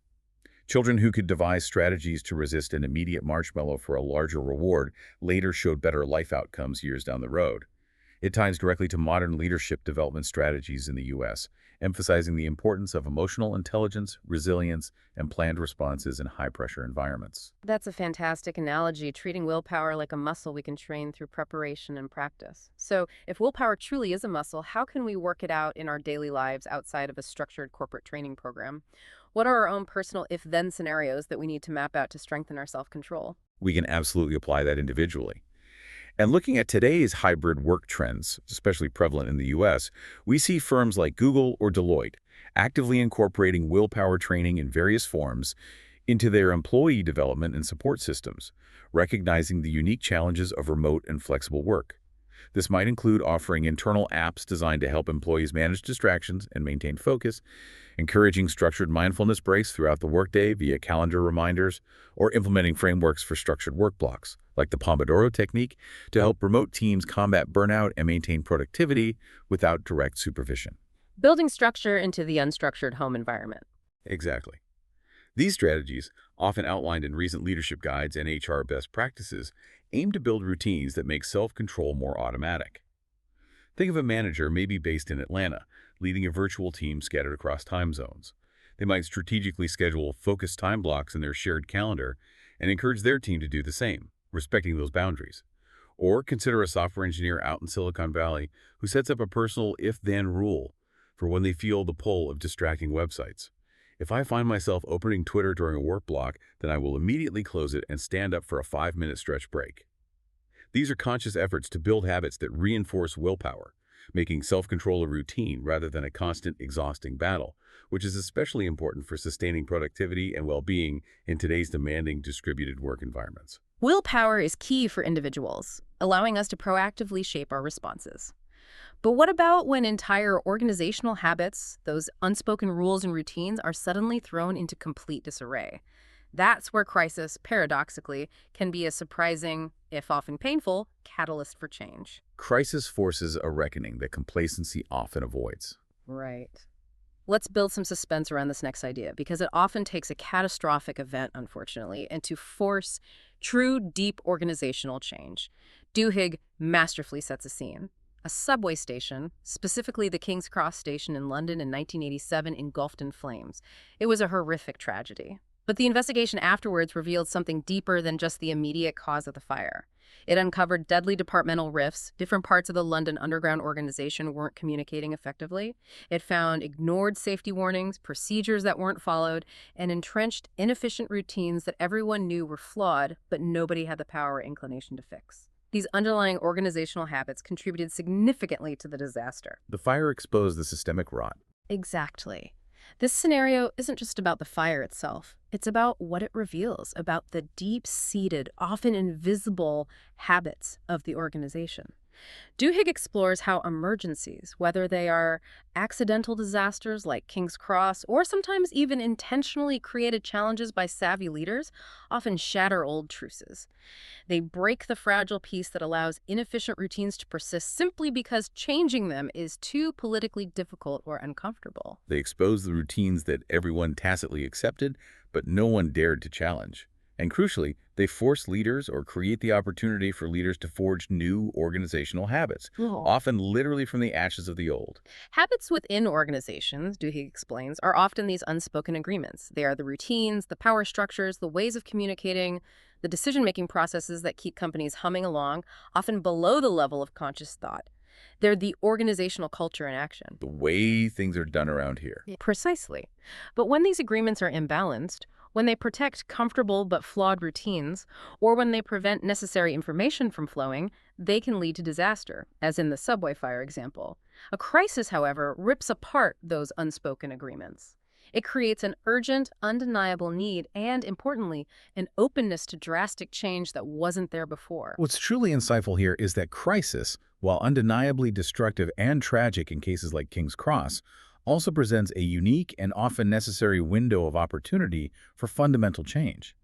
Children who could devise strategies to resist an immediate marshmallow for a larger reward later showed better life outcomes years down the road. It ties directly to modern leadership development strategies in the U.S., emphasizing the importance of emotional intelligence, resilience, and planned responses in high-pressure environments. That's a fantastic analogy, treating willpower like a muscle we can train through preparation and practice. So, if willpower truly is a muscle, how can we work it out in our daily lives outside of a structured corporate training program? What are our own personal if-then scenarios that we need to map out to strengthen our self-control? We can absolutely apply that individually. And looking at today's hybrid work trends, especially prevalent in the U.S., we see firms like Google or Deloitte actively incorporating willpower training in various forms, into their employee development and support systems, recognizing the unique challenges of remote and flexible work. This might include offering internal apps designed to help employees manage distractions and maintain focus, encouraging structured mindfulness breaks throughout the workday via calendar reminders, or implementing frameworks for structured work blocks, like the Pomodoro technique, to help remote teams combat burnout and maintain productivity without direct supervision. Building structure into the unstructured home environment. Exactly. These strategies, often outlined in recent leadership guides and HR best practices, aim to build routines that make self-control more automatic. Think of a manager maybe based in Atlanta, leading a virtual team scattered across time zones. They might strategically schedule focused time blocks in their shared calendar and encourage their team to do the same, respecting those boundaries. Or consider a software engineer out in Silicon Valley who sets up a personal if-then rule for when they feel the pull of distracting websites. If I find myself opening Twitter during a work block, then I will immediately close it and stand up for a 5-minute stretch break. These are conscious efforts to build habits that reinforce willpower, making self-control a routine rather than a constant, exhausting battle, which is especially important for sustaining productivity and well-being in today's demanding distributed work environments. Willpower is key for individuals, allowing us to proactively shape our responses. But what about when entire organizational habits, those unspoken rules and routines, are suddenly thrown into complete disarray? That's where crisis, paradoxically, can be a surprising, if often painful, catalyst for change. Crisis forces a reckoning that complacency often avoids. Right. Let's build some suspense around this next idea, because it often takes a catastrophic event, unfortunately, and to force true, deep organizational change. Duhigg masterfully sets a scene. A subway station, specifically the King's Cross station in London in 1987, engulfed in flames. It was a horrific tragedy. But the investigation afterwards revealed something deeper than just the immediate cause of the fire. It uncovered deadly departmental rifts. Different parts of the London Underground organization weren't communicating effectively. It found ignored safety warnings, procedures that weren't followed, and entrenched inefficient routines that everyone knew were flawed, but nobody had the power or inclination to fix. These underlying organizational habits contributed significantly to the disaster. The fire exposed the systemic rot. Exactly. This scenario isn't just about the fire itself. It's about what it reveals, about the deep-seated, often invisible habits of the organization. Duhigg explores how emergencies, whether they are accidental disasters like King's Cross or sometimes even intentionally created challenges by savvy leaders, often shatter old truces. They break the fragile peace that allows inefficient routines to persist simply because changing them is too politically difficult or uncomfortable. They exposed the routines that everyone tacitly accepted, but no one dared to challenge. And crucially, they force leaders or create the opportunity for leaders to forge new organizational habits, Oh. often literally from the ashes of the old. Habits within organizations, Duhigg explains, are often these unspoken agreements. They are the routines, the power structures, the ways of communicating, the decision-making processes that keep companies humming along, often below the level of conscious thought. They're the organizational culture in action. The way things are done around here. Precisely. But when these agreements are imbalanced, when they protect comfortable but flawed routines, or when they prevent necessary information from flowing, they can lead to disaster, as in the subway fire example. A crisis, however, rips apart those unspoken agreements. It creates an urgent, undeniable need and, importantly, an openness to drastic change that wasn't there before. What's truly insightful here is that crisis, while undeniably destructive and tragic in cases like King's Cross, also presents a unique and often necessary window of opportunity for fundamental change.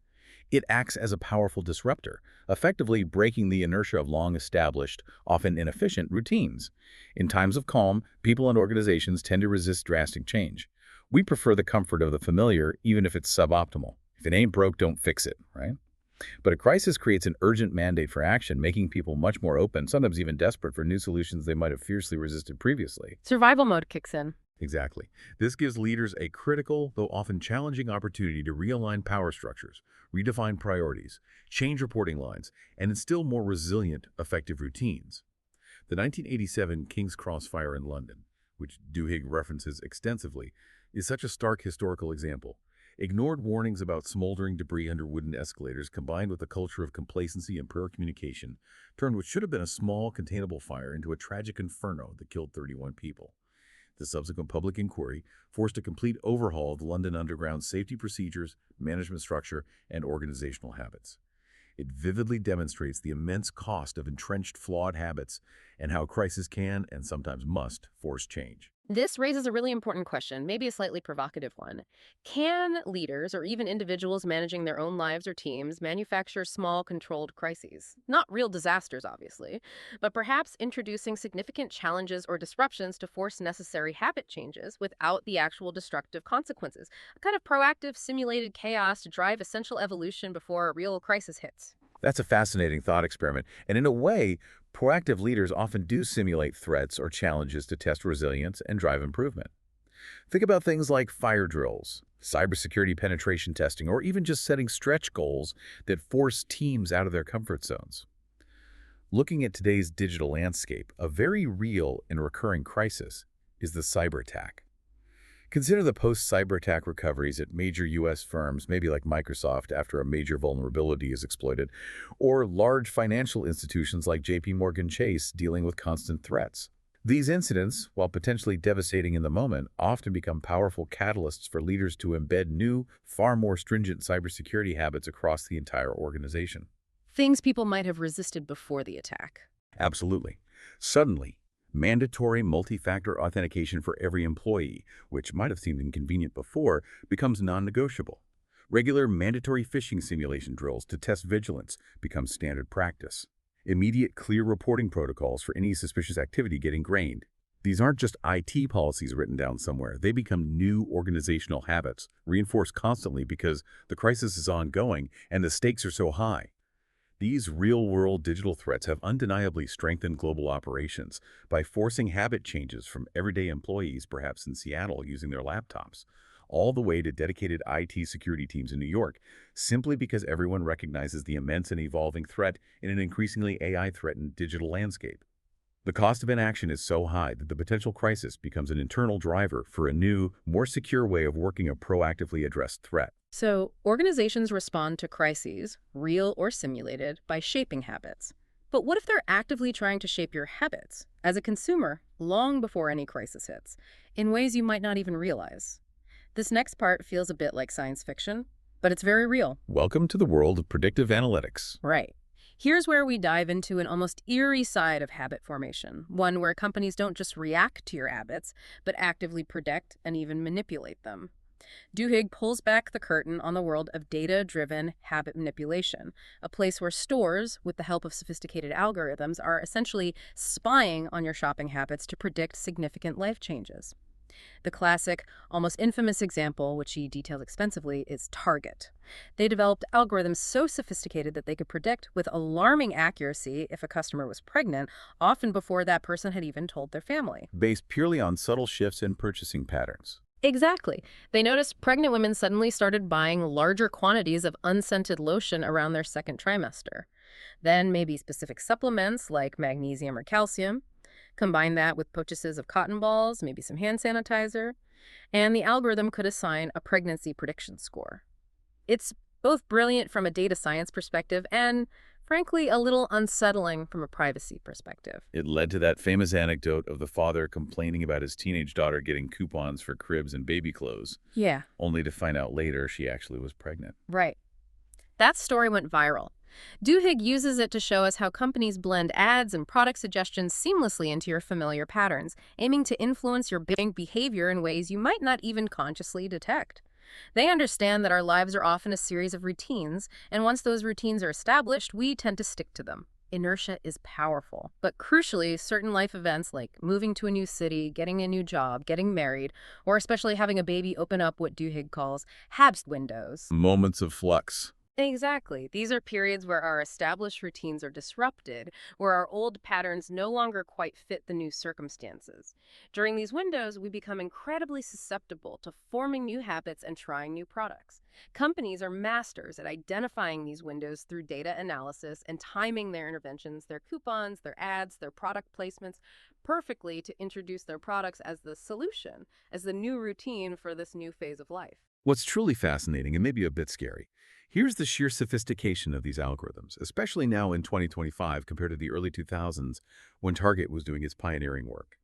It acts as a powerful disruptor, effectively breaking the inertia of long-established, often inefficient routines. In times of calm, people and organizations tend to resist drastic change. We prefer the comfort of the familiar, even if it's suboptimal. If it ain't broke, don't fix it, right? But a crisis creates an urgent mandate for action, making people much more open, sometimes even desperate for new solutions they might have fiercely resisted previously. Survival mode kicks in. Exactly. This gives leaders a critical, though often challenging opportunity to realign power structures, redefine priorities, change reporting lines, and instill more resilient, effective routines. The 1987 King's Cross fire in London, which Duhigg references extensively, is such a stark historical example. Ignored warnings about smoldering debris under wooden escalators combined with a culture of complacency and poor communication turned what should have been a small, containable fire into a tragic inferno that killed 31 people. The subsequent public inquiry forced a complete overhaul of London Underground's safety procedures, management structure, and organizational habits. It vividly demonstrates the immense cost of entrenched flawed habits and how crisis can, and sometimes must, force change. This raises a really important question, maybe a slightly provocative one. Can leaders or even individuals managing their own lives or teams manufacture small, controlled crises? Not real disasters, obviously, but perhaps introducing significant challenges or disruptions to force necessary habit changes without the actual destructive consequences. A kind of proactive, simulated chaos to drive essential evolution before a real crisis hits. That's a fascinating thought experiment, and in a way, proactive leaders often do simulate threats or challenges to test resilience and drive improvement. Think about things like fire drills, cybersecurity penetration testing, or even just setting stretch goals that force teams out of their comfort zones. Looking at today's digital landscape, a very real and recurring crisis is the cyber attack. Consider the post-cyber attack recoveries at major U.S. firms, maybe like Microsoft after a major vulnerability is exploited, or large financial institutions like J.P. Morgan Chase dealing with constant threats. These incidents, while potentially devastating in the moment, often become powerful catalysts for leaders to embed new, far more stringent cybersecurity habits across the entire organization. Things people might have resisted before the attack. Absolutely. Suddenly, mandatory multi-factor authentication for every employee, which might have seemed inconvenient before, becomes non-negotiable. Regular mandatory phishing simulation drills to test vigilance become standard practice. Immediate clear reporting protocols for any suspicious activity get ingrained. These aren't just IT policies written down somewhere. They become new organizational habits, reinforced constantly because the crisis is ongoing and the stakes are so high. These real-world digital threats have undeniably strengthened global operations by forcing habit changes from everyday employees, perhaps in Seattle, using their laptops, all the way to dedicated IT security teams in New York, simply because everyone recognizes the immense and evolving threat in an increasingly AI-threatened digital landscape. The cost of inaction is so high that the potential crisis becomes an internal driver for a new, more secure way of working a proactively addressed threat. So, organizations respond to crises, real or simulated, by shaping habits. But what if they're actively trying to shape your habits, as a consumer, long before any crisis hits, in ways you might not even realize? This next part feels a bit like science fiction, but it's very real. Welcome to the world of predictive analytics. Right. Here's where we dive into an almost eerie side of habit formation, one where companies don't just react to your habits, but actively predict and even manipulate them. Duhigg pulls back the curtain on the world of data-driven habit manipulation, a place where stores, with the help of sophisticated algorithms, are essentially spying on your shopping habits to predict significant life changes. The classic, almost infamous example, which he details extensively, is Target. They developed algorithms so sophisticated that they could predict with alarming accuracy if a customer was pregnant, often before that person had even told their family. Based purely on subtle shifts in purchasing patterns. Exactly. They noticed pregnant women suddenly started buying larger quantities of unscented lotion around their second trimester. Then maybe specific supplements like magnesium or calcium. Combine that with purchases of cotton balls, maybe some hand sanitizer, and the algorithm could assign a pregnancy prediction score. It's both brilliant from a data science perspective and, frankly, a little unsettling from a privacy perspective. It led to that famous anecdote of the father complaining about his teenage daughter getting coupons for cribs and baby clothes, Yeah, only to find out later she actually was pregnant. right. That story went viral. Duhigg uses it to show us how companies blend ads and product suggestions seamlessly into your familiar patterns, aiming to influence your behavior in ways you might not even consciously detect. They understand that our lives are often a series of routines, and once those routines are established, we tend to stick to them. Inertia is powerful. But crucially, certain life events like moving to a new city, getting a new job, getting married, or especially having a baby open up what Duhigg calls habs windows. Moments of flux. Exactly. These are periods where our established routines are disrupted, where our old patterns no longer quite fit the new circumstances. During these windows, we become incredibly susceptible to forming new habits and trying new products. Companies are masters at identifying these windows through data analysis and timing their interventions, their coupons, their ads, their product placements, perfectly to introduce their products as the solution, as the new routine for this new phase of life. What's truly fascinating, and maybe a bit scary, here's the sheer sophistication of these algorithms, especially now in 2025 compared to the early 2000s when Target was doing its pioneering work.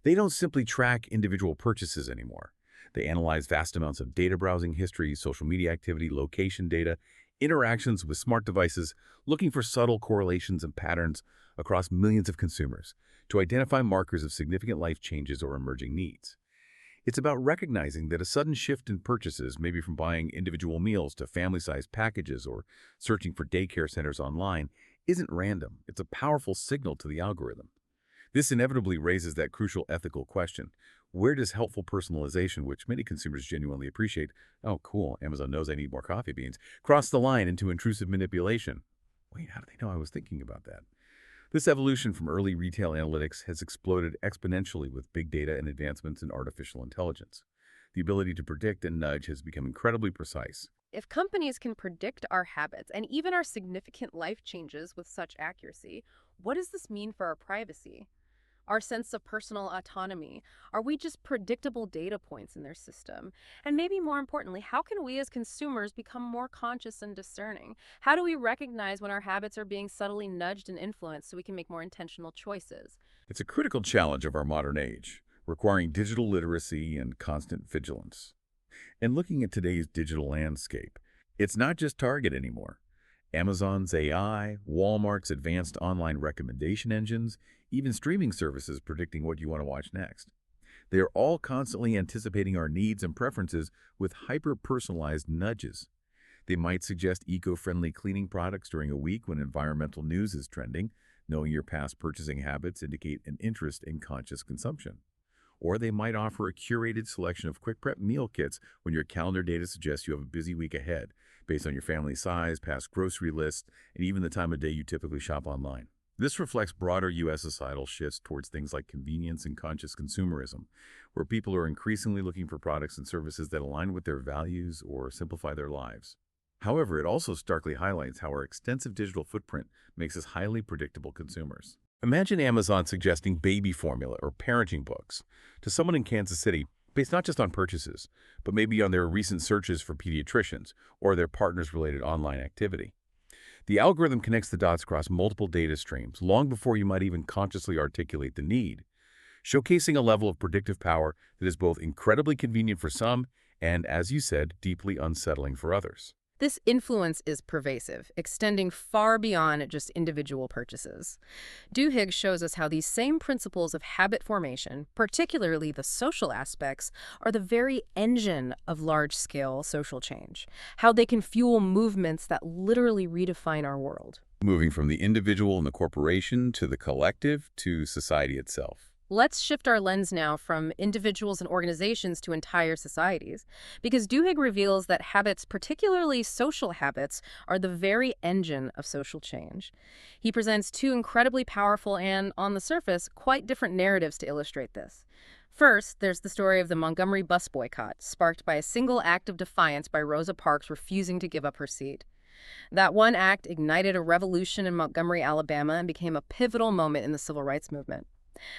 They don't simply track individual purchases anymore. They analyze vast amounts of data browsing history, social media activity, location data, interactions with smart devices, looking for subtle correlations and patterns across millions of consumers to identify markers of significant life changes or emerging needs. It's about recognizing that a sudden shift in purchases, maybe from buying individual meals to family-sized packages or searching for daycare centers online, isn't random. It's a powerful signal to the algorithm. This inevitably raises that crucial ethical question. Where does helpful personalization, which many consumers genuinely appreciate, oh cool, Amazon knows I need more coffee beans, cross the line into intrusive manipulation? Wait, how do they know I was thinking about that? This evolution from early retail analytics has exploded exponentially with big data and advancements in artificial intelligence. The ability to predict and nudge has become incredibly precise. If companies can predict our habits and even our significant life changes with such accuracy, what does this mean for our privacy? Our sense of personal autonomy? Are we just predictable data points in their system? And maybe more importantly, how can we as consumers become more conscious and discerning? How do we recognize when our habits are being subtly nudged and influenced so we can make more intentional choices? It's a critical challenge of our modern age, requiring digital literacy and constant vigilance. And looking at today's digital landscape, it's not just Target anymore. Amazon's AI, Walmart's advanced online recommendation engines, even streaming services predicting what you want to watch next. They are all constantly anticipating our needs and preferences with hyper-personalized nudges. They might suggest eco-friendly cleaning products during a week when environmental news is trending, knowing your past purchasing habits indicate an interest in conscious consumption. Or they might offer a curated selection of quick prep meal kits when your calendar data suggests you have a busy week ahead, based on your family size, past grocery lists, and even the time of day you typically shop online. This reflects broader U.S. societal shifts towards things like convenience and conscious consumerism, where people are increasingly looking for products and services that align with their values or simplify their lives. However, it also starkly highlights how our extensive digital footprint makes us highly predictable consumers. Imagine Amazon suggesting baby formula or parenting books to someone in Kansas City based not just on purchases, but maybe on their recent searches for pediatricians or their partner's related online activity. The algorithm connects the dots across multiple data streams long before you might even consciously articulate the need, showcasing a level of predictive power that is both incredibly convenient for some and, as you said, deeply unsettling for others. This influence is pervasive, extending far beyond just individual purchases. Duhigg shows us how these same principles of habit formation, particularly the social aspects, are the very engine of large-scale social change, how they can fuel movements that literally redefine our world. Moving from the individual and the corporation to the collective to society itself. Let's shift our lens now from individuals and organizations to entire societies, because Duhigg reveals that habits, particularly social habits, are the very engine of social change. He presents two incredibly powerful and, on the surface, quite different narratives to illustrate this. First, there's the story of the Montgomery bus boycott, sparked by a single act of defiance by Rosa Parks refusing to give up her seat. That one act ignited a revolution in Montgomery, Alabama, and became a pivotal moment in the civil rights movement.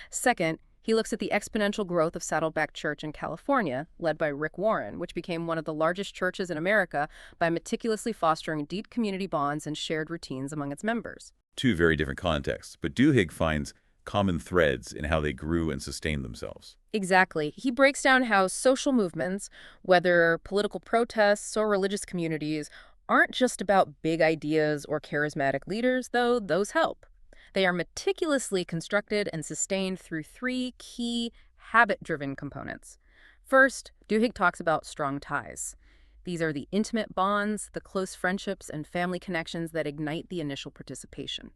Second, he looks at the exponential growth of Saddleback Church in California, led by Rick Warren, which became one of the largest churches in America by meticulously fostering deep community bonds and shared routines among its members. Two very different contexts, but Duhigg finds common threads in how they grew and sustained themselves. Exactly. He breaks down how social movements, whether political protests or religious communities, aren't just about big ideas or charismatic leaders, though those help. They are meticulously constructed and sustained through three key habit-driven components. First, Duhigg talks about strong ties. These are the intimate bonds, the close friendships, and family connections that ignite the initial participation.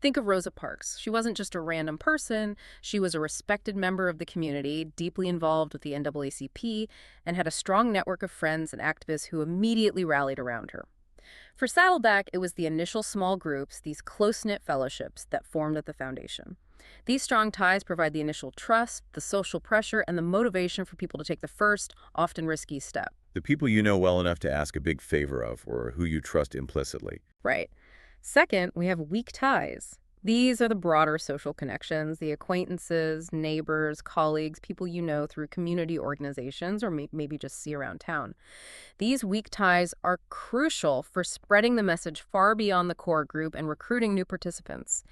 Think of Rosa Parks. She wasn't just a random person. She was a respected member of the community, deeply involved with the NAACP, and had a strong network of friends and activists who immediately rallied around her. For Saddleback, it was the initial small groups, these close-knit fellowships, that formed at the foundation. These strong ties provide the initial trust, the social pressure, and the motivation for people to take the first, often risky step. The people you know well enough to ask a big favor of or who you trust implicitly. Right. Second, we have weak ties. These are the broader social connections, the acquaintances, neighbors, colleagues, people you know through community organizations or maybe just see around town. These weak ties are crucial for spreading the message far beyond the core group and recruiting new participants.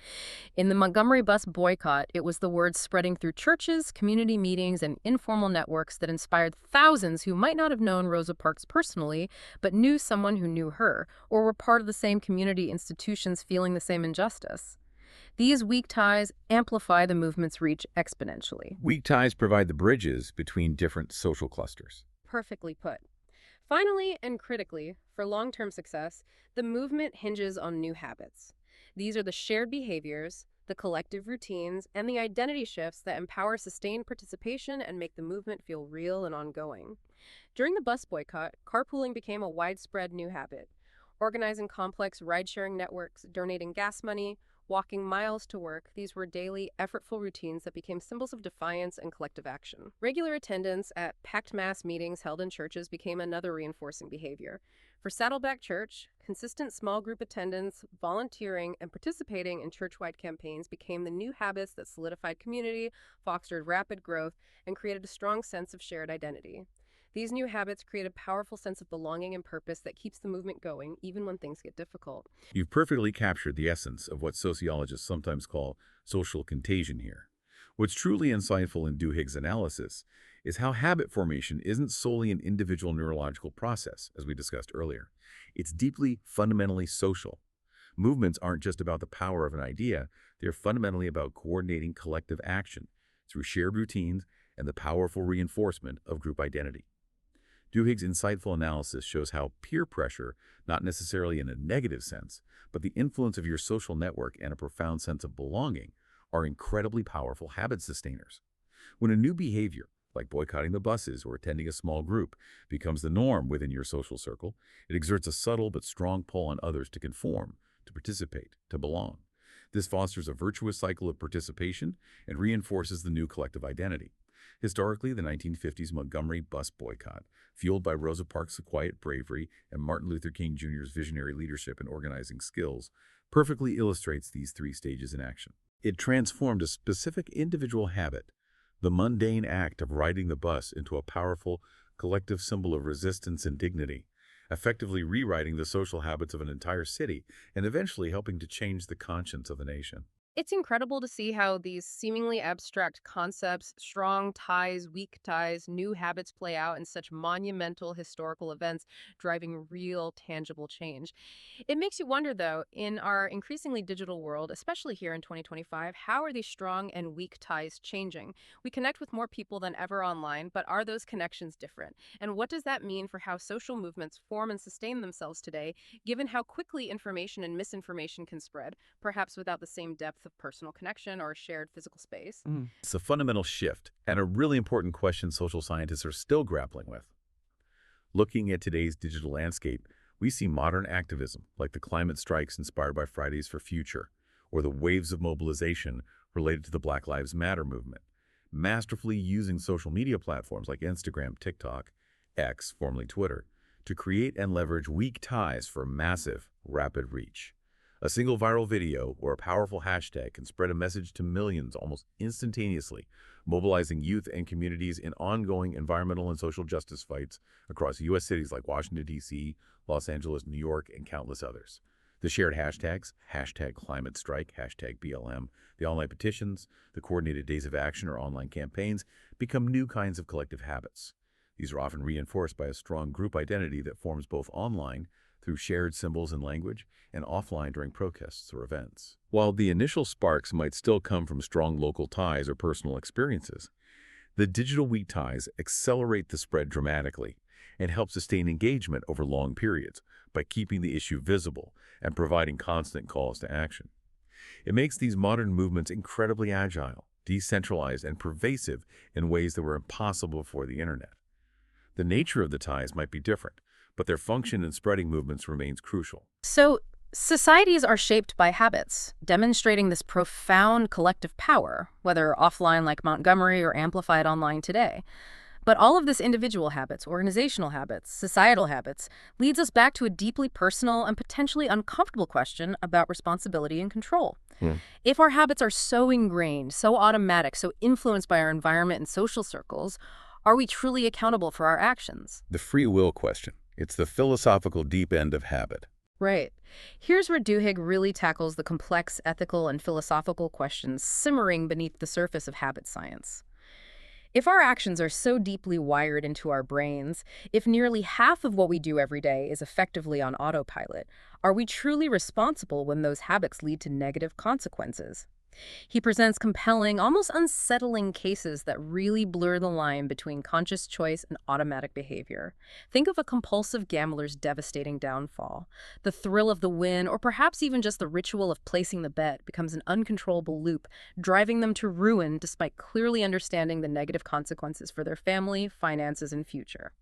In the Montgomery bus boycott, it was the word spreading through churches, community meetings, and informal networks that inspired thousands who might not have known Rosa Parks personally, but knew someone who knew her, or were part of the same community institutions feeling the same injustice. These weak ties amplify the movement's reach exponentially. Weak ties provide the bridges between different social clusters. Perfectly put. Finally, and critically, for long-term success, the movement hinges on new habits. These are the shared behaviors, the collective routines, and the identity shifts that empower sustained participation and make the movement feel real and ongoing. During the bus boycott, carpooling became a widespread new habit. Organizing complex ride-sharing networks, donating gas money, walking miles to work, these were daily, effortful routines that became symbols of defiance and collective action. Regular attendance at packed mass meetings held in churches became another reinforcing behavior. For Saddleback Church, consistent small group attendance, volunteering, and participating in church-wide campaigns became the new habits that solidified community, fostered rapid growth, and created a strong sense of shared identity. These new habits create a powerful sense of belonging and purpose that keeps the movement going, even when things get difficult. You've perfectly captured the essence of what sociologists sometimes call social contagion here. What's truly insightful in Duhigg's analysis is how habit formation isn't solely an individual neurological process, as we discussed earlier. It's deeply, fundamentally social. Movements aren't just about the power of an idea, they're fundamentally about coordinating collective action through shared routines and the powerful reinforcement of group identity. Duhigg's insightful analysis shows how peer pressure, not necessarily in a negative sense, but the influence of your social network and a profound sense of belonging, are incredibly powerful habit sustainers. When a new behavior, like boycotting the buses or attending a small group, becomes the norm within your social circle, it exerts a subtle but strong pull on others to conform, to participate, to belong. This fosters a virtuous cycle of participation and reinforces the new collective identity. Historically, the 1950s Montgomery bus boycott, fueled by Rosa Parks' quiet bravery and Martin Luther King Jr.'s visionary leadership and organizing skills, perfectly illustrates these three stages in action. It transformed a specific individual habit, the mundane act of riding the bus, into a powerful, collective symbol of resistance and dignity, effectively rewriting the social habits of an entire city and eventually helping to change the conscience of the nation. It's incredible to see how these seemingly abstract concepts, strong ties, weak ties, new habits play out in such monumental historical events, driving real, tangible change. It makes you wonder, though, in our increasingly digital world, especially here in 2025, how are these strong and weak ties changing? We connect with more people than ever online, but are those connections different? And what does that mean for how social movements form and sustain themselves today, given how quickly information and misinformation can spread, perhaps without the same depth of personal connection or shared physical space? It's a fundamental shift and a really important question social scientists are still grappling with. Looking at today's digital landscape, we see modern activism, like the climate strikes inspired by Fridays for Future, or the waves of mobilization related to the Black Lives Matter movement, masterfully using social media platforms like Instagram, TikTok, X, formerly Twitter, to create and leverage weak ties for massive, rapid reach. A single viral video or a powerful hashtag can spread a message to millions almost instantaneously, mobilizing youth and communities in ongoing environmental and social justice fights across U.S. cities like Washington, D.C., Los Angeles, New York, and countless others. The shared hashtags, hashtag climate strike, hashtag BLM, the online petitions, the coordinated days of action or online campaigns become new kinds of collective habits. These are often reinforced by a strong group identity that forms both online through shared symbols and language, and offline during protests or events. While the initial sparks might still come from strong local ties or personal experiences, the digital weak ties accelerate the spread dramatically and help sustain engagement over long periods by keeping the issue visible and providing constant calls to action. It makes these modern movements incredibly agile, decentralized, and pervasive in ways that were impossible before the internet. The nature of the ties might be different, but their function in spreading movements remains crucial. So, societies are shaped by habits, demonstrating this profound collective power, whether offline like Montgomery or amplified online today. But all of this individual habits, organizational habits, societal habits, leads us back to a deeply personal and potentially uncomfortable question about responsibility and control. Hmm. If our habits are so ingrained, so automatic, so influenced by our environment and social circles, are we truly accountable for our actions? The free will question. It's the philosophical deep end of habit. Right. Here's where Duhigg really tackles the complex ethical and philosophical questions simmering beneath the surface of habit science. If our actions are so deeply wired into our brains, if nearly half of what we do every day is effectively on autopilot, are we truly responsible when those habits lead to negative consequences? He presents compelling, almost unsettling cases that really blur the line between conscious choice and automatic behavior. Think of a compulsive gambler's devastating downfall. The thrill of the win, or perhaps even just the ritual of placing the bet, becomes an uncontrollable loop, driving them to ruin despite clearly understanding the negative consequences for their family, finances, and future.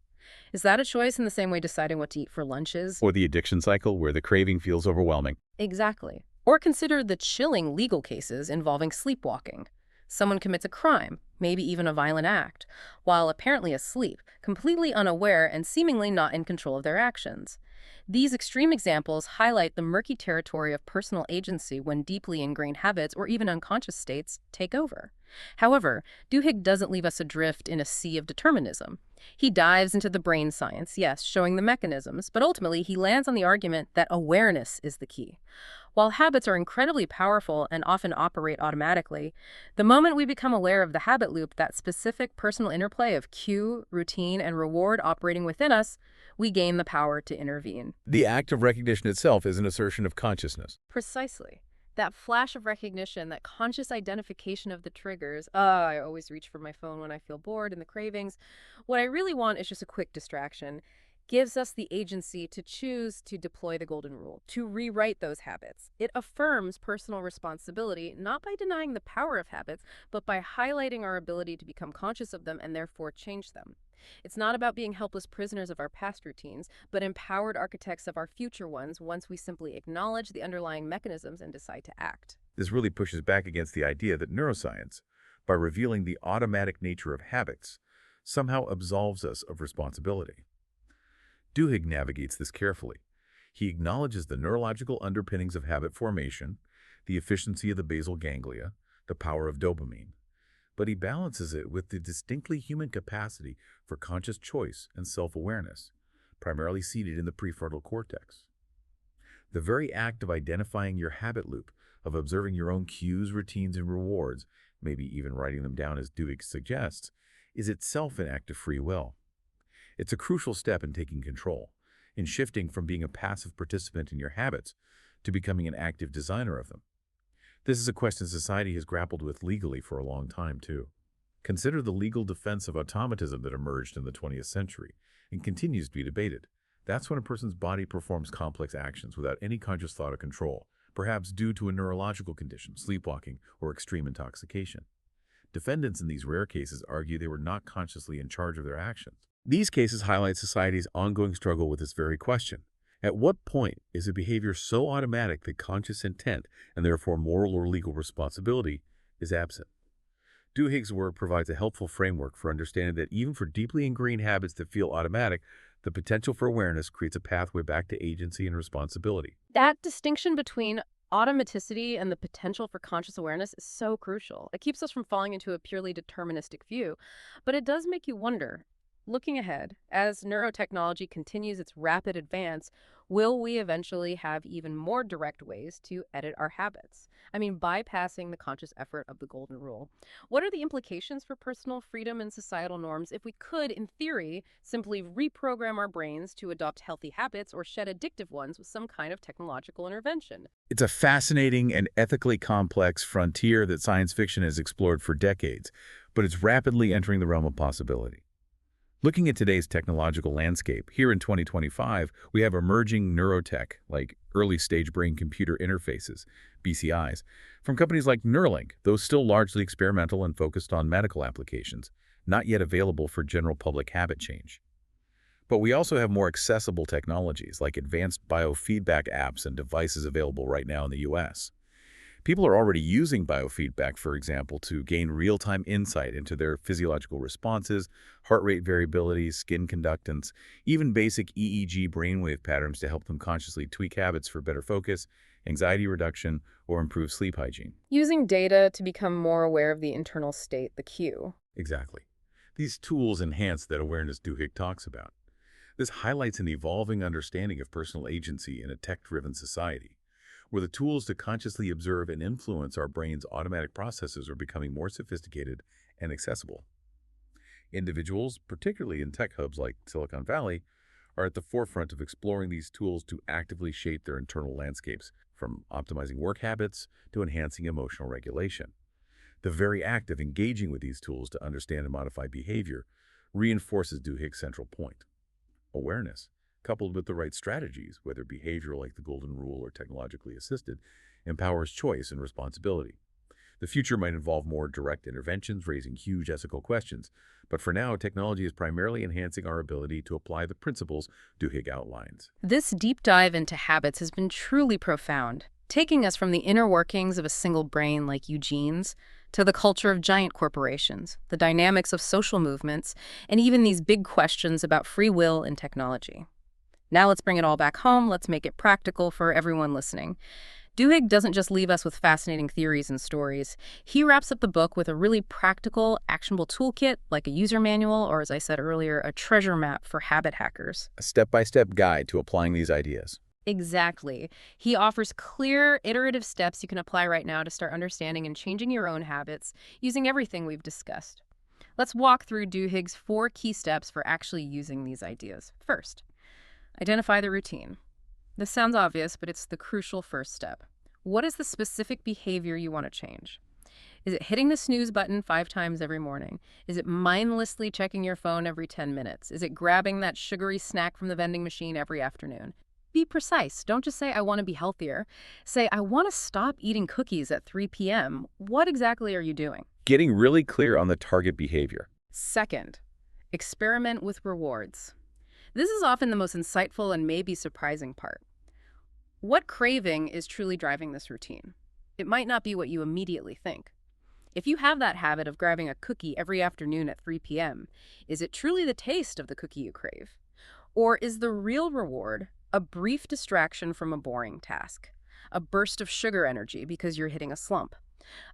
Is that a choice in the same way deciding what to eat for lunch is? Or the addiction cycle where the craving feels overwhelming. Exactly. Or consider the chilling legal cases involving sleepwalking. Someone commits a crime, maybe even a violent act, while apparently asleep, completely unaware and seemingly not in control of their actions. These extreme examples highlight the murky territory of personal agency when deeply ingrained habits or even unconscious states take over. However, Duhigg doesn't leave us adrift in a sea of determinism. He dives into the brain science, yes, showing the mechanisms, but ultimately he lands on the argument that awareness is the key. While habits are incredibly powerful and often operate automatically, the moment we become aware of the habit loop, that specific personal interplay of cue, routine, and reward operating within us, we gain the power to intervene. The act of recognition itself is an assertion of consciousness. Precisely. That flash of recognition, that conscious identification of the triggers. I always reach for my phone when I feel bored and the cravings. What I really want is just a quick distraction. Gives us the agency to choose to deploy the golden rule, to rewrite those habits. It affirms personal responsibility, not by denying the power of habits, but by highlighting our ability to become conscious of them and therefore change them. It's not about being helpless prisoners of our past routines, but empowered architects of our future ones once we simply acknowledge the underlying mechanisms and decide to act. This really pushes back against the idea that neuroscience, by revealing the automatic nature of habits, somehow absolves us of responsibility. Duhigg navigates this carefully. He acknowledges the neurological underpinnings of habit formation, the efficiency of the basal ganglia, the power of dopamine, but he balances it with the distinctly human capacity for conscious choice and self-awareness, primarily seated in the prefrontal cortex. The very act of identifying your habit loop, of observing your own cues, routines, and rewards, maybe even writing them down as Duhigg suggests, is itself an act of free will. It's a crucial step in taking control, in shifting from being a passive participant in your habits to becoming an active designer of them. This is a question society has grappled with legally for a long time, too. Consider the legal defense of automatism that emerged in the 20th century and continues to be debated. That's when a person's body performs complex actions without any conscious thought or control, perhaps due to a neurological condition, sleepwalking, or extreme intoxication. Defendants in these rare cases argue they were not consciously in charge of their actions. These cases highlight society's ongoing struggle with this very question. At what point is a behavior so automatic that conscious intent, and therefore moral or legal responsibility, is absent? Duhigg's work provides a helpful framework for understanding that even for deeply ingrained habits that feel automatic, the potential for awareness creates a pathway back to agency and responsibility. That distinction between automaticity and the potential for conscious awareness is so crucial. It keeps us from falling into a purely deterministic view, but it does make you wonder. Looking ahead, as neurotechnology continues its rapid advance, will we eventually have even more direct ways to edit our habits? I mean, bypassing the conscious effort of the golden rule. What are the implications for personal freedom and societal norms if we could, in theory, simply reprogram our brains to adopt healthy habits or shed addictive ones with some kind of technological intervention? It's a fascinating and ethically complex frontier that science fiction has explored for decades, but it's rapidly entering the realm of possibility. Looking at today's technological landscape, here in 2025, we have emerging neurotech, like early-stage brain-computer interfaces, BCIs, from companies like Neuralink, those still largely experimental and focused on medical applications, not yet available for general public habit change. But we also have more accessible technologies, like advanced biofeedback apps and devices available right now in the US. People are already using biofeedback, for example, to gain real-time insight into their physiological responses, heart rate variability, skin conductance, even basic EEG brainwave patterns to help them consciously tweak habits for better focus, anxiety reduction, or improved sleep hygiene. Using data to become more aware of the internal state, the cue. Exactly. These tools enhance that awareness Duhigg talks about. This highlights an evolving understanding of personal agency in a tech-driven society, where the tools to consciously observe and influence our brain's automatic processes are becoming more sophisticated and accessible. Individuals, particularly in tech hubs like Silicon Valley, are at the forefront of exploring these tools to actively shape their internal landscapes, from optimizing work habits to enhancing emotional regulation. The very act of engaging with these tools to understand and modify behavior reinforces Duhigg's central point. Awareness, coupled with the right strategies, whether behavioral like the Golden Rule or technologically assisted, empowers choice and responsibility. The future might involve more direct interventions, raising huge ethical questions, but for now, technology is primarily enhancing our ability to apply the principles Duhigg outlines. This deep dive into habits has been truly profound, taking us from the inner workings of a single brain like Eugene's to the culture of giant corporations, the dynamics of social movements, and even these big questions about free will and technology. Now let's bring it all back home. Let's make it practical for everyone listening. Duhigg doesn't just leave us with fascinating theories and stories. He wraps up the book with a really practical, actionable toolkit, like a user manual, or as I said earlier, a treasure map for habit hackers. A step-by-step guide to applying these ideas. Exactly. He offers clear, iterative steps you can apply right now to start understanding and changing your own habits using everything we've discussed. Let's walk through Duhigg's 4 key steps for actually using these ideas. First, identify the routine. This sounds obvious, but it's the crucial first step. What is the specific behavior you want to change? Is it hitting the snooze button 5 times every morning? Is it mindlessly checking your phone every 10 minutes? Is it grabbing that sugary snack from the vending machine every afternoon? Be precise. Don't just say, I want to be healthier. Say, I want to stop eating cookies at 3 p.m. What exactly are you doing? Getting really clear on the target behavior. Second, experiment with rewards. This is often the most insightful and maybe surprising part. What craving is truly driving this routine? It might not be what you immediately think. If you have that habit of grabbing a cookie every afternoon at 3 p.m., is it truly the taste of the cookie you crave? Or is the real reward a brief distraction from a boring task, a burst of sugar energy because you're hitting a slump,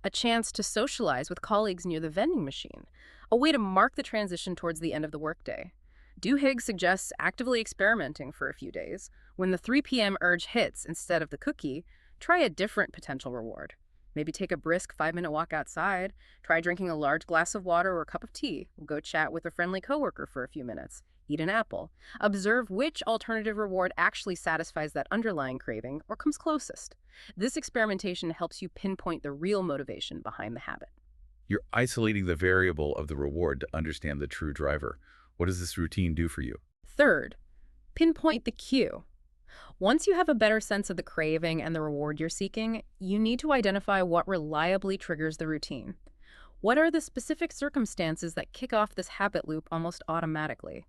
a chance to socialize with colleagues near the vending machine, a way to mark the transition towards the end of the workday? Duhigg suggests actively experimenting for a few days. When the 3 p.m. urge hits instead of the cookie, try a different potential reward. Maybe take a brisk 5-minute walk outside, try drinking a large glass of water or a cup of tea, go chat with a friendly coworker for a few minutes, eat an apple. Observe which alternative reward actually satisfies that underlying craving or comes closest. This experimentation helps you pinpoint the real motivation behind the habit. You're isolating the variable of the reward to understand the true driver. What does this routine do for you? Third, pinpoint the cue. Once you have a better sense of the craving and the reward you're seeking, you need to identify what reliably triggers the routine. What are the specific circumstances that kick off this habit loop almost automatically?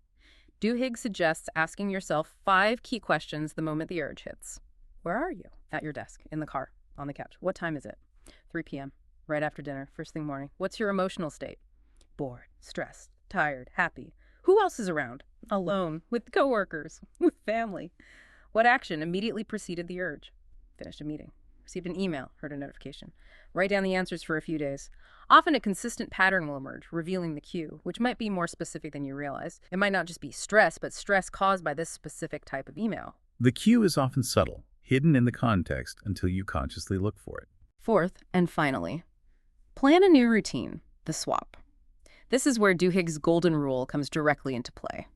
Duhigg suggests asking yourself 5 key questions the moment the urge hits. Where are you? At your desk, in the car, on the couch. What time is it? 3 p.m. Right after dinner, first thing morning. What's your emotional state? Bored, stressed, tired, happy. Who else is around? Alone, with coworkers, with family. What action immediately preceded the urge? Finished a meeting, received an email, heard a notification. Write down the answers for a few days. Often a consistent pattern will emerge, revealing the cue, which might be more specific than you realize. It might not just be stress, but stress caused by this specific type of email. The cue is often subtle, hidden in the context until you consciously look for it. Fourth, and finally, plan a new routine, the swap. This is where Duhigg's golden rule comes directly into play.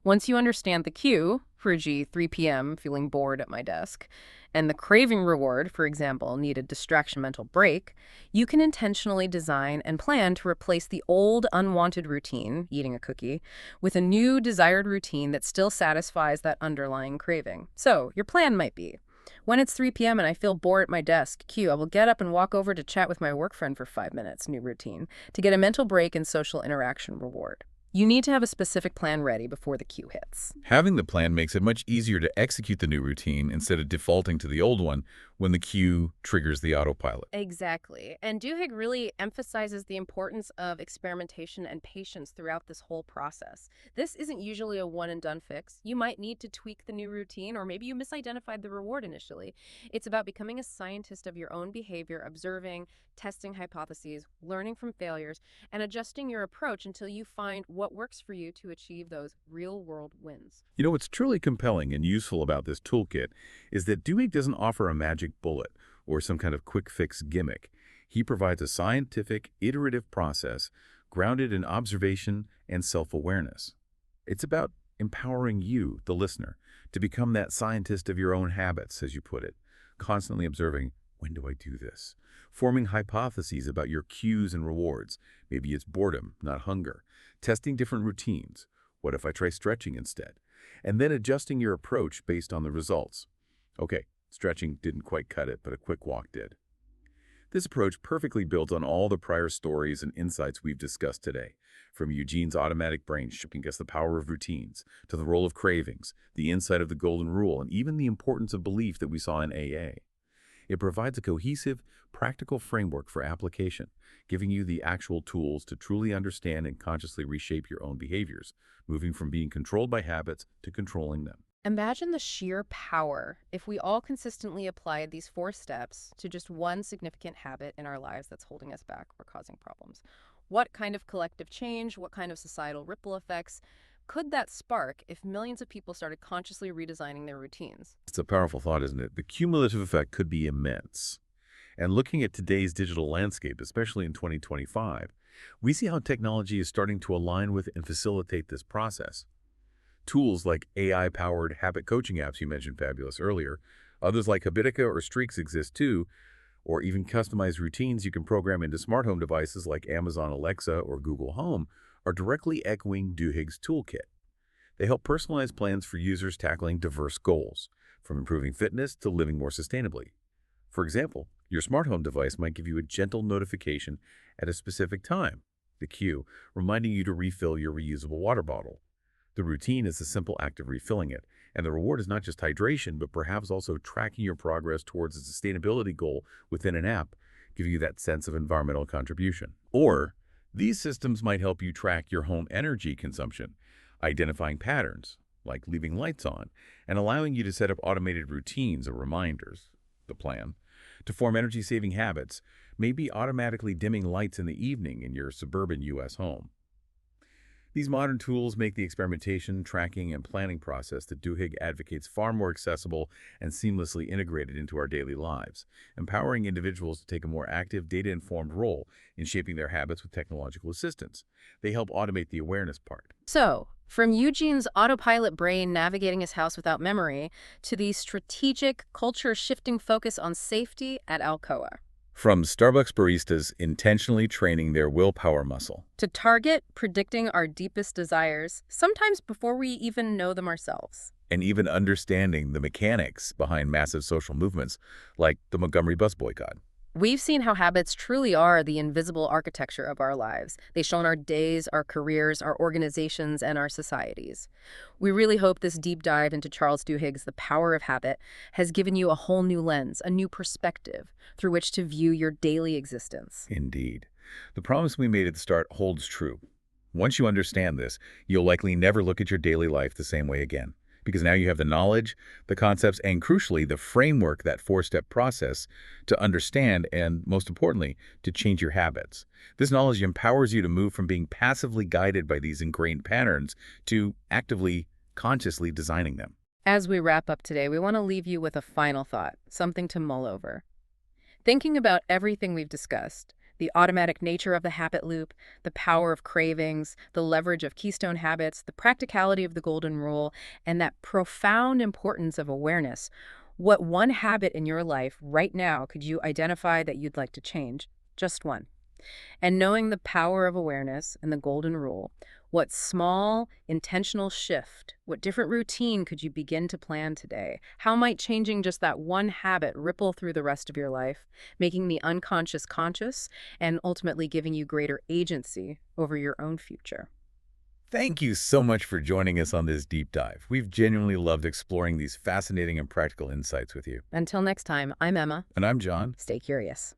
Once you understand the cue, for e.g. 3 p.m., feeling bored at my desk, and the craving reward, for example, need a distraction mental break, you can intentionally design and plan to replace the old unwanted routine, eating a cookie, with a new desired routine that still satisfies that underlying craving. So your plan might be, when it's 3 p.m. and I feel bored at my desk, cue, I will get up and walk over to chat with my work friend for 5 minutes, new routine, to get a mental break and social interaction reward. You need to have a specific plan ready before the cue hits. Having the plan makes it much easier to execute the new routine instead of defaulting to the old one, when the cue triggers the autopilot. Exactly. And Duhigg really emphasizes the importance of experimentation and patience throughout this whole process. This isn't usually a one and done fix. You might need to tweak the new routine, or maybe you misidentified the reward initially. It's about becoming a scientist of your own behavior, observing, testing hypotheses, learning from failures, and adjusting your approach until you find what works for you to achieve those real world wins. You know, what's truly compelling and useful about this toolkit is that Duhigg doesn't offer a magic bullet or some kind of quick fix gimmick. He provides a scientific, iterative process grounded in observation and self-awareness. It's about empowering you, the listener, to become that scientist of your own habits, as you put it, constantly observing, when do I do this? Forming hypotheses about your cues and rewards. Maybe it's boredom, not hunger. Testing different routines. What if I try stretching instead? And then adjusting your approach based on the results. Okay, stretching didn't quite cut it, but a quick walk did. This approach perfectly builds on all the prior stories and insights we've discussed today, from Eugene's automatic brain showing us the power of routines, to the role of cravings, the insight of the golden rule, and even the importance of belief that we saw in AA. It provides a cohesive, practical framework for application, giving you the actual tools to truly understand and consciously reshape your own behaviors, moving from being controlled by habits to controlling them. Imagine the sheer power if we all consistently applied these 4 steps to just one significant habit in our lives that's holding us back or causing problems. What kind of collective change, what kind of societal ripple effects could that spark if millions of people started consciously redesigning their routines? It's a powerful thought, isn't it? The cumulative effect could be immense. And looking at today's digital landscape, especially in 2025, we see how technology is starting to align with and facilitate this process. Tools like AI-powered habit coaching apps you mentioned fabulous earlier, others like Habitica or Streaks exist too, or even customized routines you can program into smart home devices like Amazon Alexa or Google Home are directly echoing Duhigg's toolkit. They help personalize plans for users tackling diverse goals, from improving fitness to living more sustainably. For example, your smart home device might give you a gentle notification at a specific time, the cue, reminding you to refill your reusable water bottle. The routine is a simple act of refilling it, and the reward is not just hydration, but perhaps also tracking your progress towards a sustainability goal within an app, giving you that sense of environmental contribution. Or, these systems might help you track your home energy consumption, identifying patterns, like leaving lights on, and allowing you to set up automated routines or reminders, the plan, to form energy-saving habits, maybe automatically dimming lights in the evening in your suburban U.S. home. These modern tools make the experimentation, tracking, and planning process that Duhigg advocates far more accessible and seamlessly integrated into our daily lives, empowering individuals to take a more active, data-informed role in shaping their habits with technological assistance. They help automate the awareness part. So, from Eugene's autopilot brain navigating his house without memory to the strategic, culture-shifting focus on safety at Alcoa, From Starbucks baristas intentionally training their willpower muscle. to target predicting our deepest desires, sometimes before we even know them ourselves. And even understanding the mechanics behind massive social movements like the Montgomery bus boycott. We've seen how habits truly are the invisible architecture of our lives. They show in our days, our careers, our organizations, and our societies. We really hope this deep dive into Charles Duhigg's The Power of Habit has given you a whole new lens, a new perspective through which to view your daily existence. Indeed. The promise we made at the start holds true. Once you understand this, you'll likely never look at your daily life the same way again. Because now you have the knowledge, the concepts, and crucially, the framework, that 4-step process, to understand and, most importantly, to change your habits. This knowledge empowers you to move from being passively guided by these ingrained patterns to actively, consciously designing them. As we wrap up today, we want to leave you with a final thought, something to mull over. Thinking about everything we've discussed, the automatic nature of the habit loop, the power of cravings, the leverage of keystone habits, the practicality of the golden rule, and that profound importance of awareness. What one habit in your life right now could you identify that you'd like to change? Just one. And knowing the power of awareness and the golden rule, what small, intentional shift, what different routine could you begin to plan today? How might changing just that one habit ripple through the rest of your life, making the unconscious conscious and ultimately giving you greater agency over your own future? Thank you so much for joining us on this deep dive. We've genuinely loved exploring these fascinating and practical insights with you. Until next time, I'm Emma. And I'm John. Stay curious.